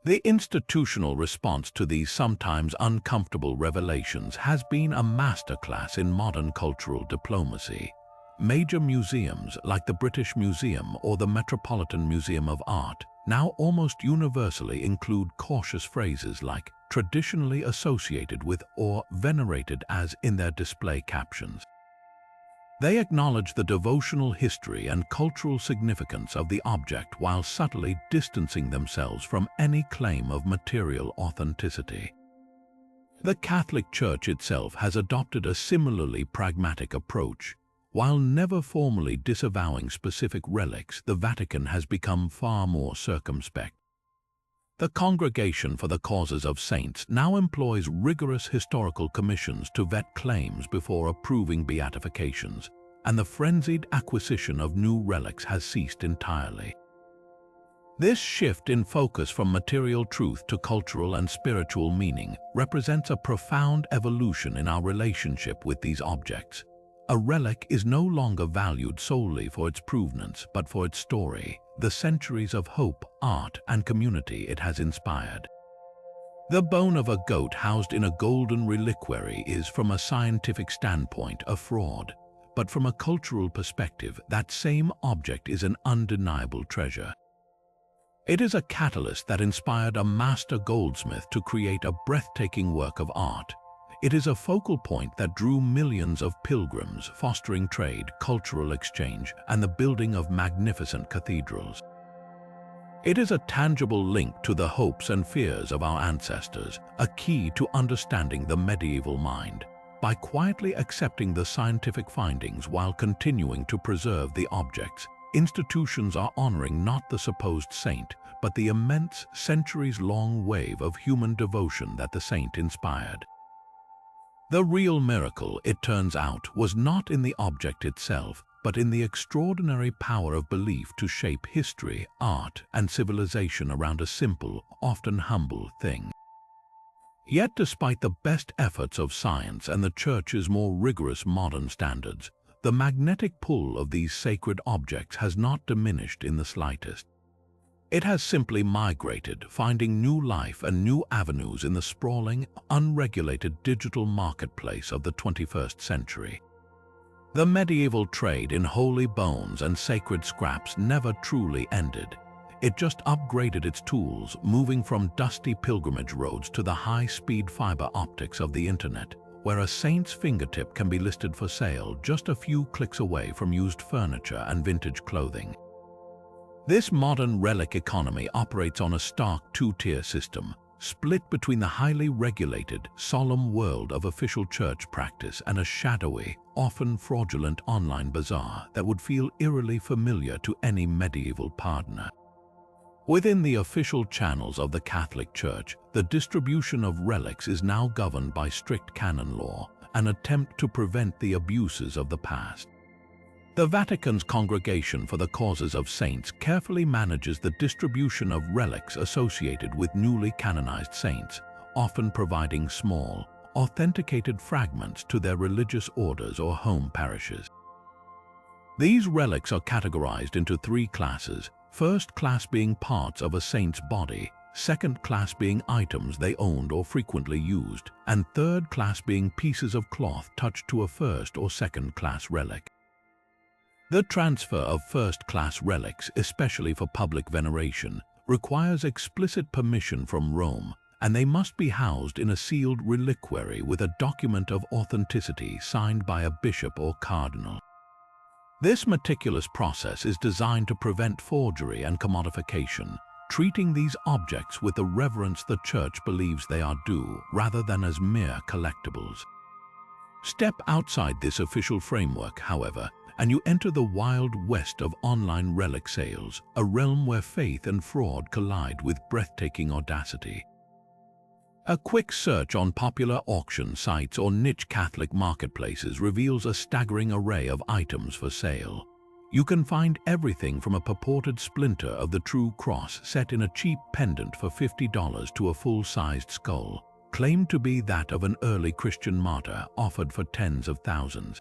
The institutional response to these sometimes uncomfortable revelations has been a masterclass in modern cultural diplomacy. Major museums like the British Museum or the Metropolitan Museum of Art now almost universally include cautious phrases like traditionally associated with or venerated as in their display captions. They acknowledge the devotional history and cultural significance of the object while subtly distancing themselves from any claim of material authenticity. The Catholic Church itself has adopted a similarly pragmatic approach. While never formally disavowing specific relics, the Vatican has become far more circumspect. The Congregation for the Causes of Saints now employs rigorous historical commissions to vet claims before approving beatifications, and the frenzied acquisition of new relics has ceased entirely. This shift in focus from material truth to cultural and spiritual meaning represents a profound evolution in our relationship with these objects. A relic is no longer valued solely for its provenance, but for its story, the centuries of hope, art, and community it has inspired. The bone of a goat housed in a golden reliquary is, from a scientific standpoint, a fraud, but from a cultural perspective, that same object is an undeniable treasure. It is a catalyst that inspired a master goldsmith to create a breathtaking work of art. It is a focal point that drew millions of pilgrims, fostering trade, cultural exchange, and the building of magnificent cathedrals. It is a tangible link to the hopes and fears of our ancestors, a key to understanding the medieval mind. By quietly accepting the scientific findings while continuing to preserve the objects, institutions are honoring not the supposed saint, but the immense, centuries-long wave of human devotion that the saint inspired. The real miracle, it turns out, was not in the object itself, but in the extraordinary power of belief to shape history, art, and civilization around a simple, often humble thing. Yet despite the best efforts of science and the Church's more rigorous modern standards, the magnetic pull of these sacred objects has not diminished in the slightest. It has simply migrated, finding new life and new avenues in the sprawling, unregulated digital marketplace of the 21st century. The medieval trade in holy bones and sacred scraps never truly ended. It just upgraded its tools, moving from dusty pilgrimage roads to the high-speed fiber optics of the internet, where a saint's fingertip can be listed for sale just a few clicks away from used furniture and vintage clothing. This modern relic economy operates on a stark two-tier system, split between the highly regulated, solemn world of official church practice and a shadowy, often fraudulent online bazaar that would feel eerily familiar to any medieval pardoner. Within the official channels of the Catholic Church, the distribution of relics is now governed by strict canon law, an attempt to prevent the abuses of the past. The Vatican's Congregation for the Causes of Saints carefully manages the distribution of relics associated with newly canonized saints, often providing small, authenticated fragments to their religious orders or home parishes. These relics are categorized into three classes, first class being parts of a saint's body, second class being items they owned or frequently used, and third class being pieces of cloth touched to a first or second class relic. The transfer of first-class relics, especially for public veneration, requires explicit permission from Rome, and they must be housed in a sealed reliquary with a document of authenticity signed by a bishop or cardinal. This meticulous process is designed to prevent forgery and commodification, treating these objects with the reverence the Church believes they are due, rather than as mere collectibles. Step outside this official framework, however, and you enter the wild west of online relic sales, a realm where faith and fraud collide with breathtaking audacity. A quick search on popular auction sites or niche Catholic marketplaces reveals a staggering array of items for sale. You can find everything from a purported splinter of the true cross set in a cheap pendant for $50 to a full-sized skull, claimed to be that of an early Christian martyr, offered for tens of thousands.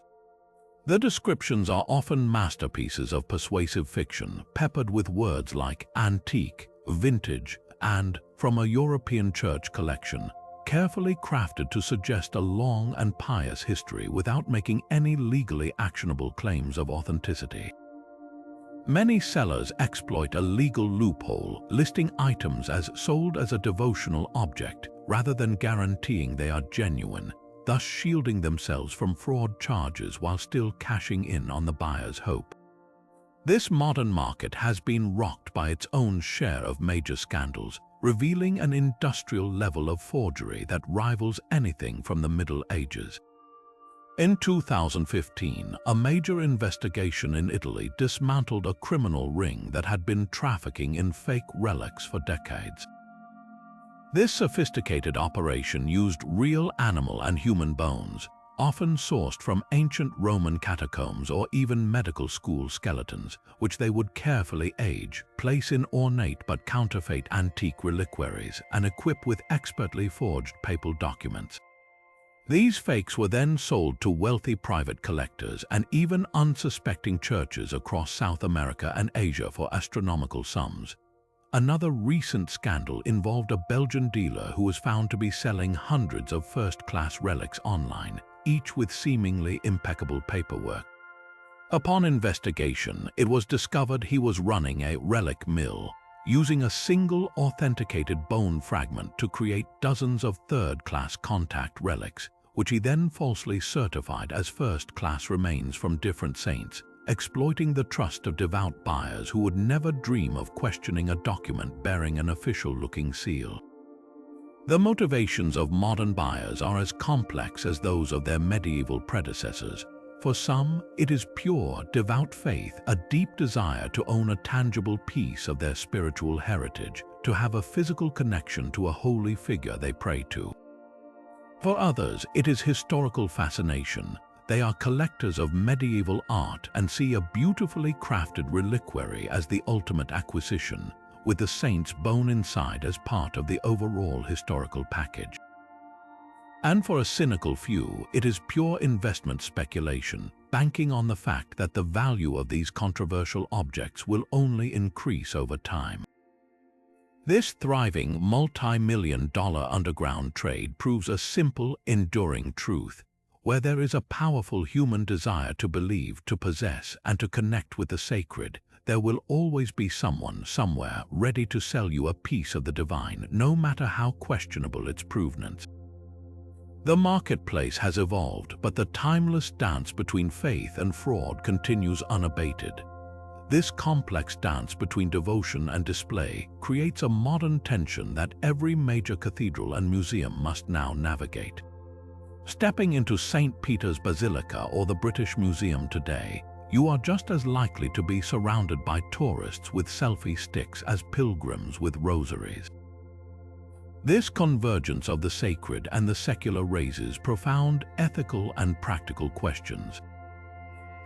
The descriptions are often masterpieces of persuasive fiction, peppered with words like antique, vintage, and from a European church collection, carefully crafted to suggest a long and pious history without making any legally actionable claims of authenticity. Many sellers exploit a legal loophole, listing items as sold as a devotional object rather than guaranteeing they are genuine, thus shielding themselves from fraud charges while still cashing in on the buyer's hope. This modern market has been rocked by its own share of major scandals, revealing an industrial level of forgery that rivals anything from the Middle Ages. In 2015, a major investigation in Italy dismantled a criminal ring that had been trafficking in fake relics for decades. This sophisticated operation used real animal and human bones, often sourced from ancient Roman catacombs or even medical school skeletons, which they would carefully age, place in ornate but counterfeit antique reliquaries, and equip with expertly forged papal documents. These fakes were then sold to wealthy private collectors and even unsuspecting churches across South America and Asia for astronomical sums. Another recent scandal involved a Belgian dealer who was found to be selling hundreds of first-class relics online, each with seemingly impeccable paperwork. Upon investigation, it was discovered he was running a relic mill, using a single authenticated bone fragment to create dozens of third-class contact relics, which he then falsely certified as first-class remains from different saints, exploiting the trust of devout buyers who would never dream of questioning a document bearing an official-looking seal. The motivations of modern buyers are as complex as those of their medieval predecessors. For some, it is pure, devout faith, a deep desire to own a tangible piece of their spiritual heritage, to have a physical connection to a holy figure they pray to. For others, it is historical fascination. They are collectors of medieval art and see a beautifully crafted reliquary as the ultimate acquisition, with the saint's bone inside as part of the overall historical package. And for a cynical few, it is pure investment speculation, banking on the fact that the value of these controversial objects will only increase over time. This thriving multi-million-dollar underground trade proves a simple, enduring truth. Where there is a powerful human desire to believe, to possess, and to connect with the sacred, there will always be someone, somewhere, ready to sell you a piece of the divine, no matter how questionable its provenance. The marketplace has evolved, but the timeless dance between faith and fraud continues unabated. This complex dance between devotion and display creates a modern tension that every major cathedral and museum must now navigate. Stepping into St. Peter's Basilica or the British Museum today, you are just as likely to be surrounded by tourists with selfie sticks as pilgrims with rosaries. This convergence of the sacred and the secular raises profound ethical and practical questions.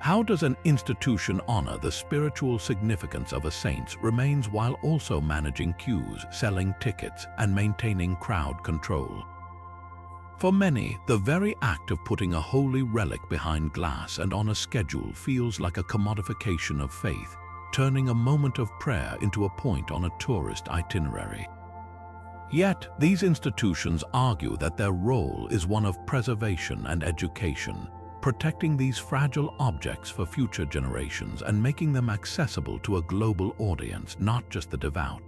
How does an institution honor the spiritual significance of a saint remains while also managing queues, selling tickets, and maintaining crowd control? For many, the very act of putting a holy relic behind glass and on a schedule feels like a commodification of faith, turning a moment of prayer into a point on a tourist itinerary. Yet, these institutions argue that their role is one of preservation and education, protecting these fragile objects for future generations and making them accessible to a global audience, not just the devout.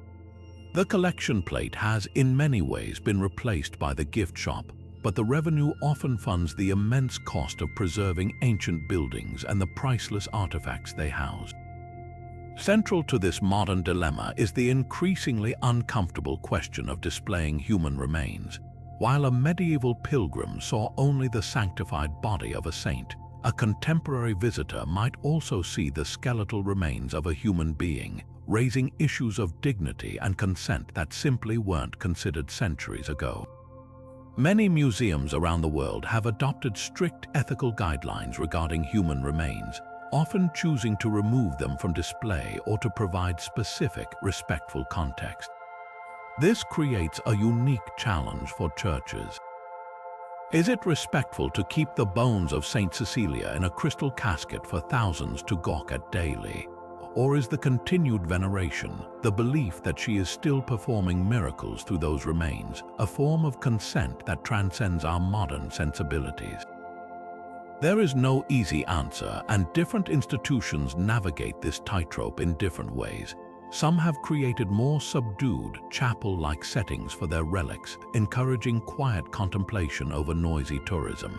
The collection plate has, in many ways, been replaced by the gift shop, but the revenue often funds the immense cost of preserving ancient buildings and the priceless artifacts they house. Central to this modern dilemma is the increasingly uncomfortable question of displaying human remains. While a medieval pilgrim saw only the sanctified body of a saint, a contemporary visitor might also see the skeletal remains of a human being, raising issues of dignity and consent that simply weren't considered centuries ago. Many museums around the world have adopted strict ethical guidelines regarding human remains, often choosing to remove them from display or to provide specific, respectful context. This creates a unique challenge for churches. Is it respectful to keep the bones of Saint Cecilia in a crystal casket for thousands to gawk at daily? Or is the continued veneration, the belief that she is still performing miracles through those remains, a form of consent that transcends our modern sensibilities? There is no easy answer, and different institutions navigate this tightrope in different ways. Some have created more subdued, chapel-like settings for their relics, encouraging quiet contemplation over noisy tourism.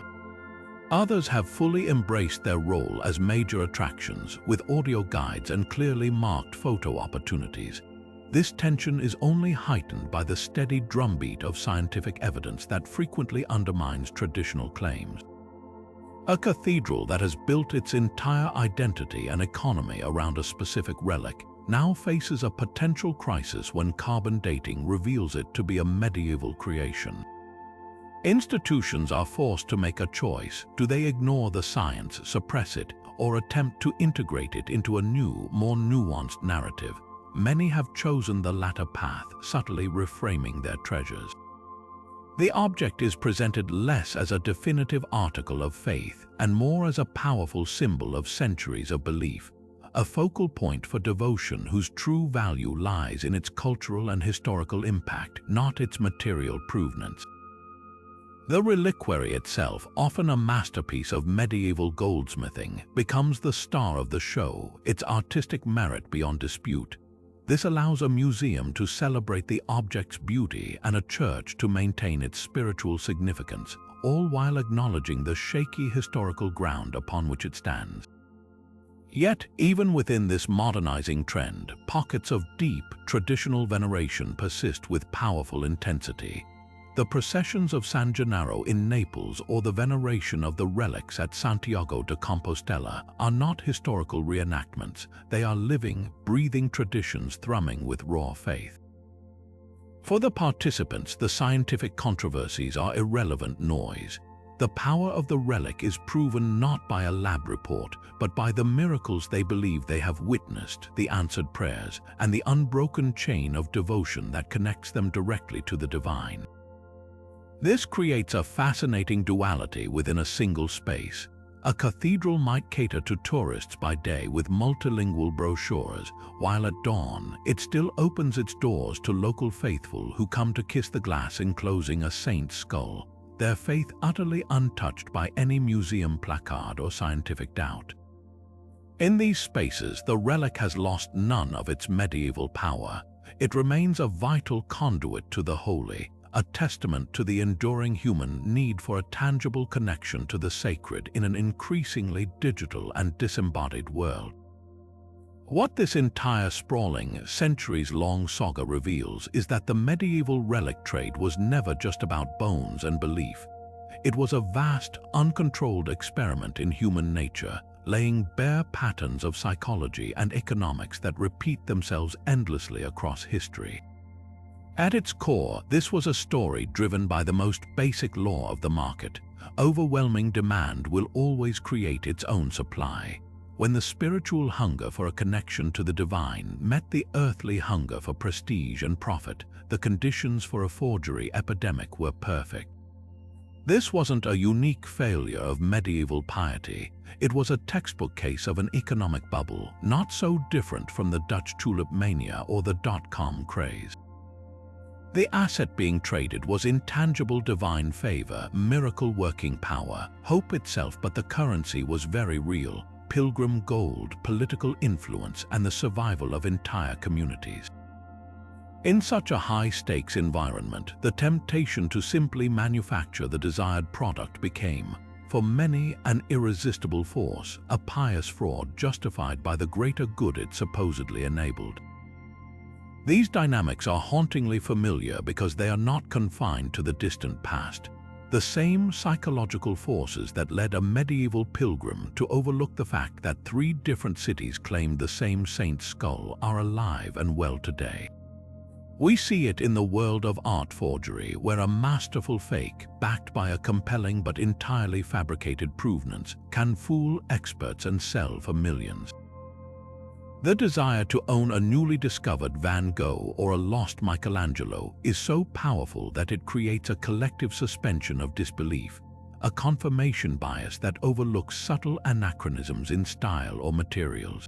Others have fully embraced their role as major attractions, with audio guides and clearly marked photo opportunities. This tension is only heightened by the steady drumbeat of scientific evidence that frequently undermines traditional claims. A cathedral that has built its entire identity and economy around a specific relic now faces a potential crisis when carbon dating reveals it to be a medieval creation. Institutions are forced to make a choice. Do they ignore the science, suppress it, or attempt to integrate it into a new, more nuanced narrative? Many have chosen the latter path, subtly reframing their treasures. The object is presented less as a definitive article of faith and more as a powerful symbol of centuries of belief, a focal point for devotion whose true value lies in its cultural and historical impact, not its material provenance. The reliquary itself, often a masterpiece of medieval goldsmithing, becomes the star of the show, its artistic merit beyond dispute. This allows a museum to celebrate the object's beauty and a church to maintain its spiritual significance, all while acknowledging the shaky historical ground upon which it stands. Yet, even within this modernizing trend, pockets of deep, traditional veneration persist with powerful intensity. The processions of San Gennaro in Naples or the veneration of the relics at Santiago de Compostela are not historical reenactments. They are living, breathing traditions thrumming with raw faith. For the participants, the scientific controversies are irrelevant noise. The power of the relic is proven not by a lab report, but by the miracles they believe they have witnessed, the answered prayers, and the unbroken chain of devotion that connects them directly to the divine. This creates a fascinating duality within a single space. A cathedral might cater to tourists by day with multilingual brochures, while at dawn it still opens its doors to local faithful who come to kiss the glass enclosing a saint's skull, their faith utterly untouched by any museum placard or scientific doubt. In these spaces, the relic has lost none of its medieval power. It remains a vital conduit to the holy, a testament to the enduring human need for a tangible connection to the sacred in an increasingly digital and disembodied world. What this entire sprawling, centuries-long saga reveals is that the medieval relic trade was never just about bones and belief. It was a vast, uncontrolled experiment in human nature, laying bare patterns of psychology and economics that repeat themselves endlessly across history. At its core, this was a story driven by the most basic law of the market. Overwhelming demand will always create its own supply. When the spiritual hunger for a connection to the divine met the earthly hunger for prestige and profit, the conditions for a forgery epidemic were perfect. This wasn't a unique failure of medieval piety. It was a textbook case of an economic bubble, not so different from the Dutch tulip mania or the dot-com craze. The asset being traded was intangible divine favor, miracle-working power, hope itself, but the currency was very real: pilgrim gold, political influence, and the survival of entire communities. In such a high-stakes environment, the temptation to simply manufacture the desired product became, for many, an irresistible force, a pious fraud justified by the greater good it supposedly enabled. These dynamics are hauntingly familiar because they are not confined to the distant past. The same psychological forces that led a medieval pilgrim to overlook the fact that 3 different cities claimed the same saint's skull are alive and well today. We see it in the world of art forgery, where a masterful fake, backed by a compelling but entirely fabricated provenance, can fool experts and sell for millions. The desire to own a newly discovered Van Gogh or a lost Michelangelo is so powerful that it creates a collective suspension of disbelief, a confirmation bias that overlooks subtle anachronisms in style or materials.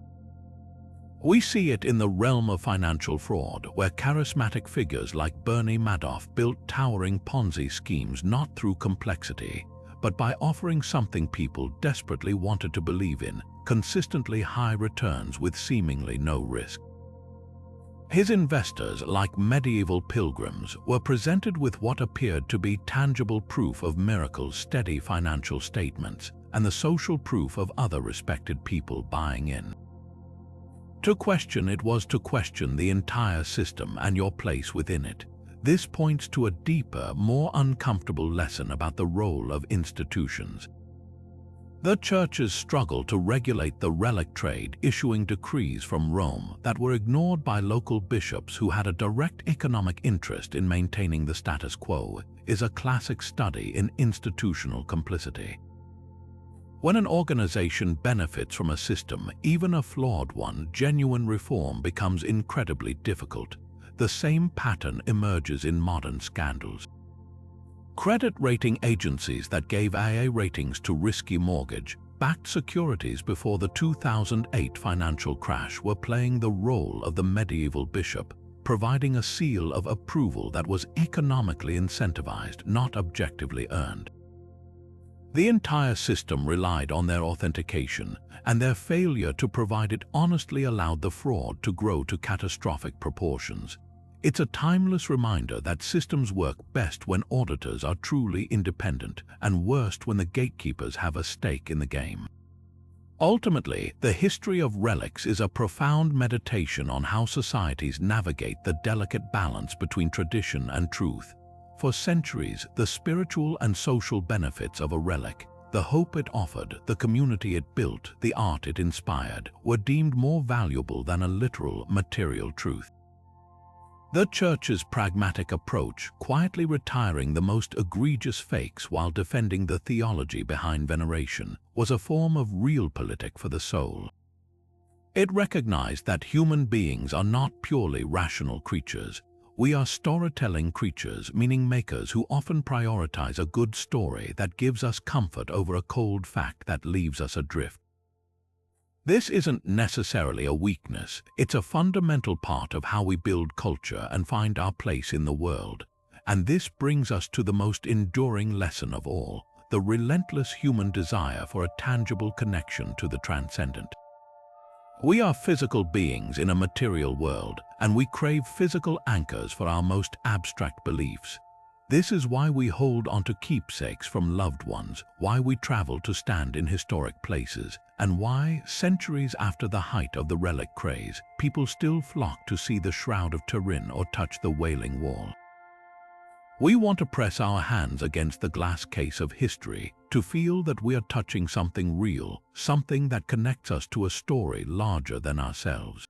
We see it in the realm of financial fraud, where charismatic figures like Bernie Madoff built towering Ponzi schemes not through complexity, but by offering something people desperately wanted to believe in: consistently high returns with seemingly no risk. His investors, like medieval pilgrims, were presented with what appeared to be tangible proof of miracles, steady financial statements, and the social proof of other respected people buying in. To question it was to question the entire system and your place within it. This points to a deeper, more uncomfortable lesson about the role of institutions. The churches struggled to regulate the relic trade, issuing decrees from Rome that were ignored by local bishops who had a direct economic interest in maintaining the status quo. Is a classic study in institutional complicity. When an organization benefits from a system, even a flawed one, genuine reform becomes incredibly difficult. The same pattern emerges in modern scandals. Credit rating agencies that gave AA ratings to risky mortgage-backed securities before the 2008 financial crash were playing the role of the medieval bishop, providing a seal of approval that was economically incentivized, not objectively earned. The entire system relied on their authentication, and their failure to provide it honestly allowed the fraud to grow to catastrophic proportions. It's a timeless reminder that systems work best when auditors are truly independent, and worst when the gatekeepers have a stake in the game. Ultimately, the history of relics is a profound meditation on how societies navigate the delicate balance between tradition and truth. For centuries, the spiritual and social benefits of a relic, the hope it offered, the community it built, the art it inspired, were deemed more valuable than a literal material truth. The Church's pragmatic approach, quietly retiring the most egregious fakes while defending the theology behind veneration, was a form of realpolitik for the soul. It recognized that human beings are not purely rational creatures. We are storytelling creatures, meaning makers who often prioritize a good story that gives us comfort over a cold fact that leaves us adrift. This isn't necessarily a weakness, it's a fundamental part of how we build culture and find our place in the world. And this brings us to the most enduring lesson of all, the relentless human desire for a tangible connection to the transcendent. We are physical beings in a material world, and we crave physical anchors for our most abstract beliefs. This is why we hold onto keepsakes from loved ones, why we travel to stand in historic places, and why, centuries after the height of the relic craze, people still flock to see the Shroud of Turin or touch the Wailing Wall. We want to press our hands against the glass case of history, to feel that we are touching something real, something that connects us to a story larger than ourselves.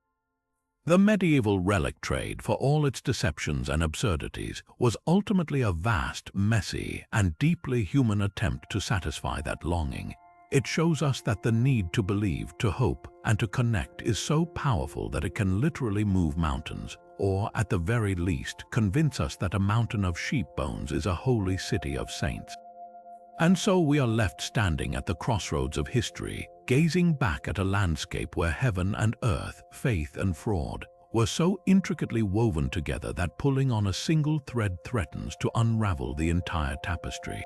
The medieval relic trade, for all its deceptions and absurdities, was ultimately a vast, messy, and deeply human attempt to satisfy that longing. It shows us that the need to believe, to hope, and to connect is so powerful that it can literally move mountains, or, at the very least, convince us that a mountain of sheep bones is a holy city of saints. And so we are left standing at the crossroads of history, gazing back at a landscape where heaven and earth, faith and fraud, were so intricately woven together that pulling on a single thread threatens to unravel the entire tapestry.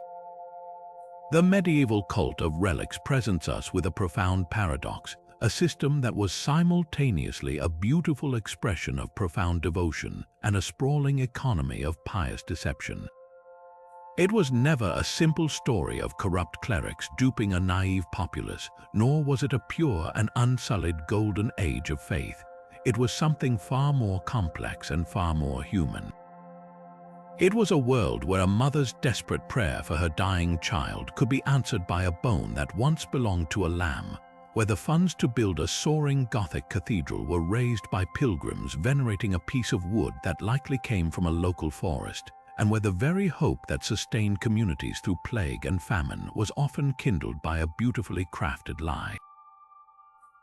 The medieval cult of relics presents us with a profound paradox, a system that was simultaneously a beautiful expression of profound devotion and a sprawling economy of pious deception. It was never a simple story of corrupt clerics duping a naive populace, nor was it a pure and unsullied golden age of faith. It was something far more complex and far more human. It was a world where a mother's desperate prayer for her dying child could be answered by a bone that once belonged to a lamb, where the funds to build a soaring Gothic cathedral were raised by pilgrims venerating a piece of wood that likely came from a local forest, and where the very hope that sustained communities through plague and famine was often kindled by a beautifully crafted lie.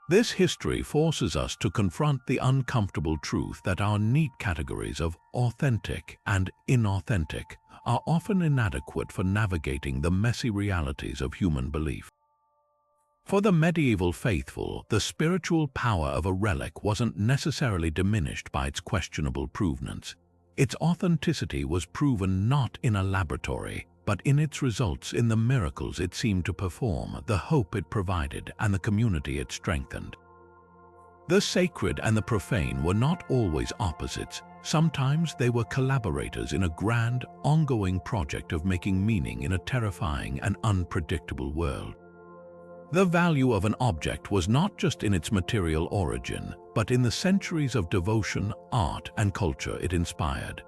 This history forces us to confront the uncomfortable truth that our neat categories of authentic and inauthentic are often inadequate for navigating the messy realities of human belief. For the medieval faithful, the spiritual power of a relic wasn't necessarily diminished by its questionable provenance. Its authenticity was proven not in a laboratory, but in its results, in the miracles it seemed to perform, the hope it provided, and the community it strengthened. The sacred and the profane were not always opposites. Sometimes they were collaborators in a grand, ongoing project of making meaning in a terrifying and unpredictable world. The value of an object was not just in its material origin, but in the centuries of devotion, art, and culture it inspired.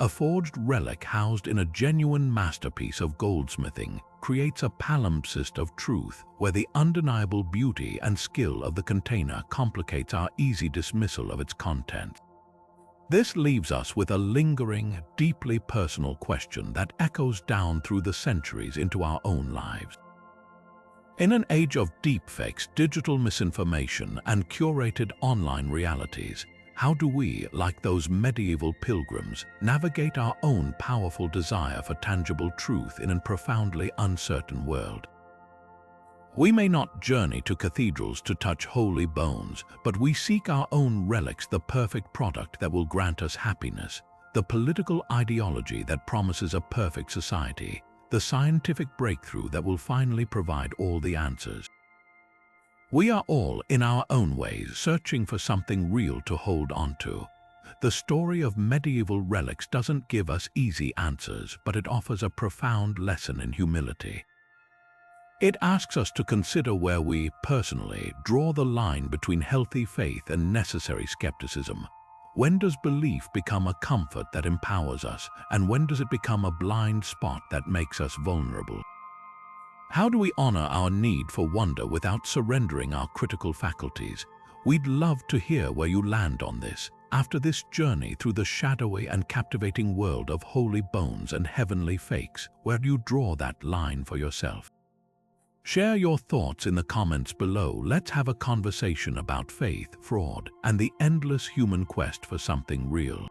A forged relic housed in a genuine masterpiece of goldsmithing creates a palimpsest of truth where the undeniable beauty and skill of the container complicates our easy dismissal of its content. This leaves us with a lingering, deeply personal question that echoes down through the centuries into our own lives. In an age of deepfakes, digital misinformation, and curated online realities, how do we, like those medieval pilgrims, navigate our own powerful desire for tangible truth in a profoundly uncertain world? We may not journey to cathedrals to touch holy bones, but we seek our own relics, the perfect product that will grant us happiness, the political ideology that promises a perfect society, the scientific breakthrough that will finally provide all the answers. We are all, in our own ways, searching for something real to hold on to. The story of medieval relics doesn't give us easy answers, but it offers a profound lesson in humility. It asks us to consider where we, personally, draw the line between healthy faith and necessary skepticism. When does belief become a comfort that empowers us, and when does it become a blind spot that makes us vulnerable? How do we honor our need for wonder without surrendering our critical faculties? We'd love to hear where you land on this, after this journey through the shadowy and captivating world of holy bones and heavenly fakes. Where do you draw that line for yourself? Share your thoughts in the comments below. Let's have a conversation about faith, fraud, and the endless human quest for something real.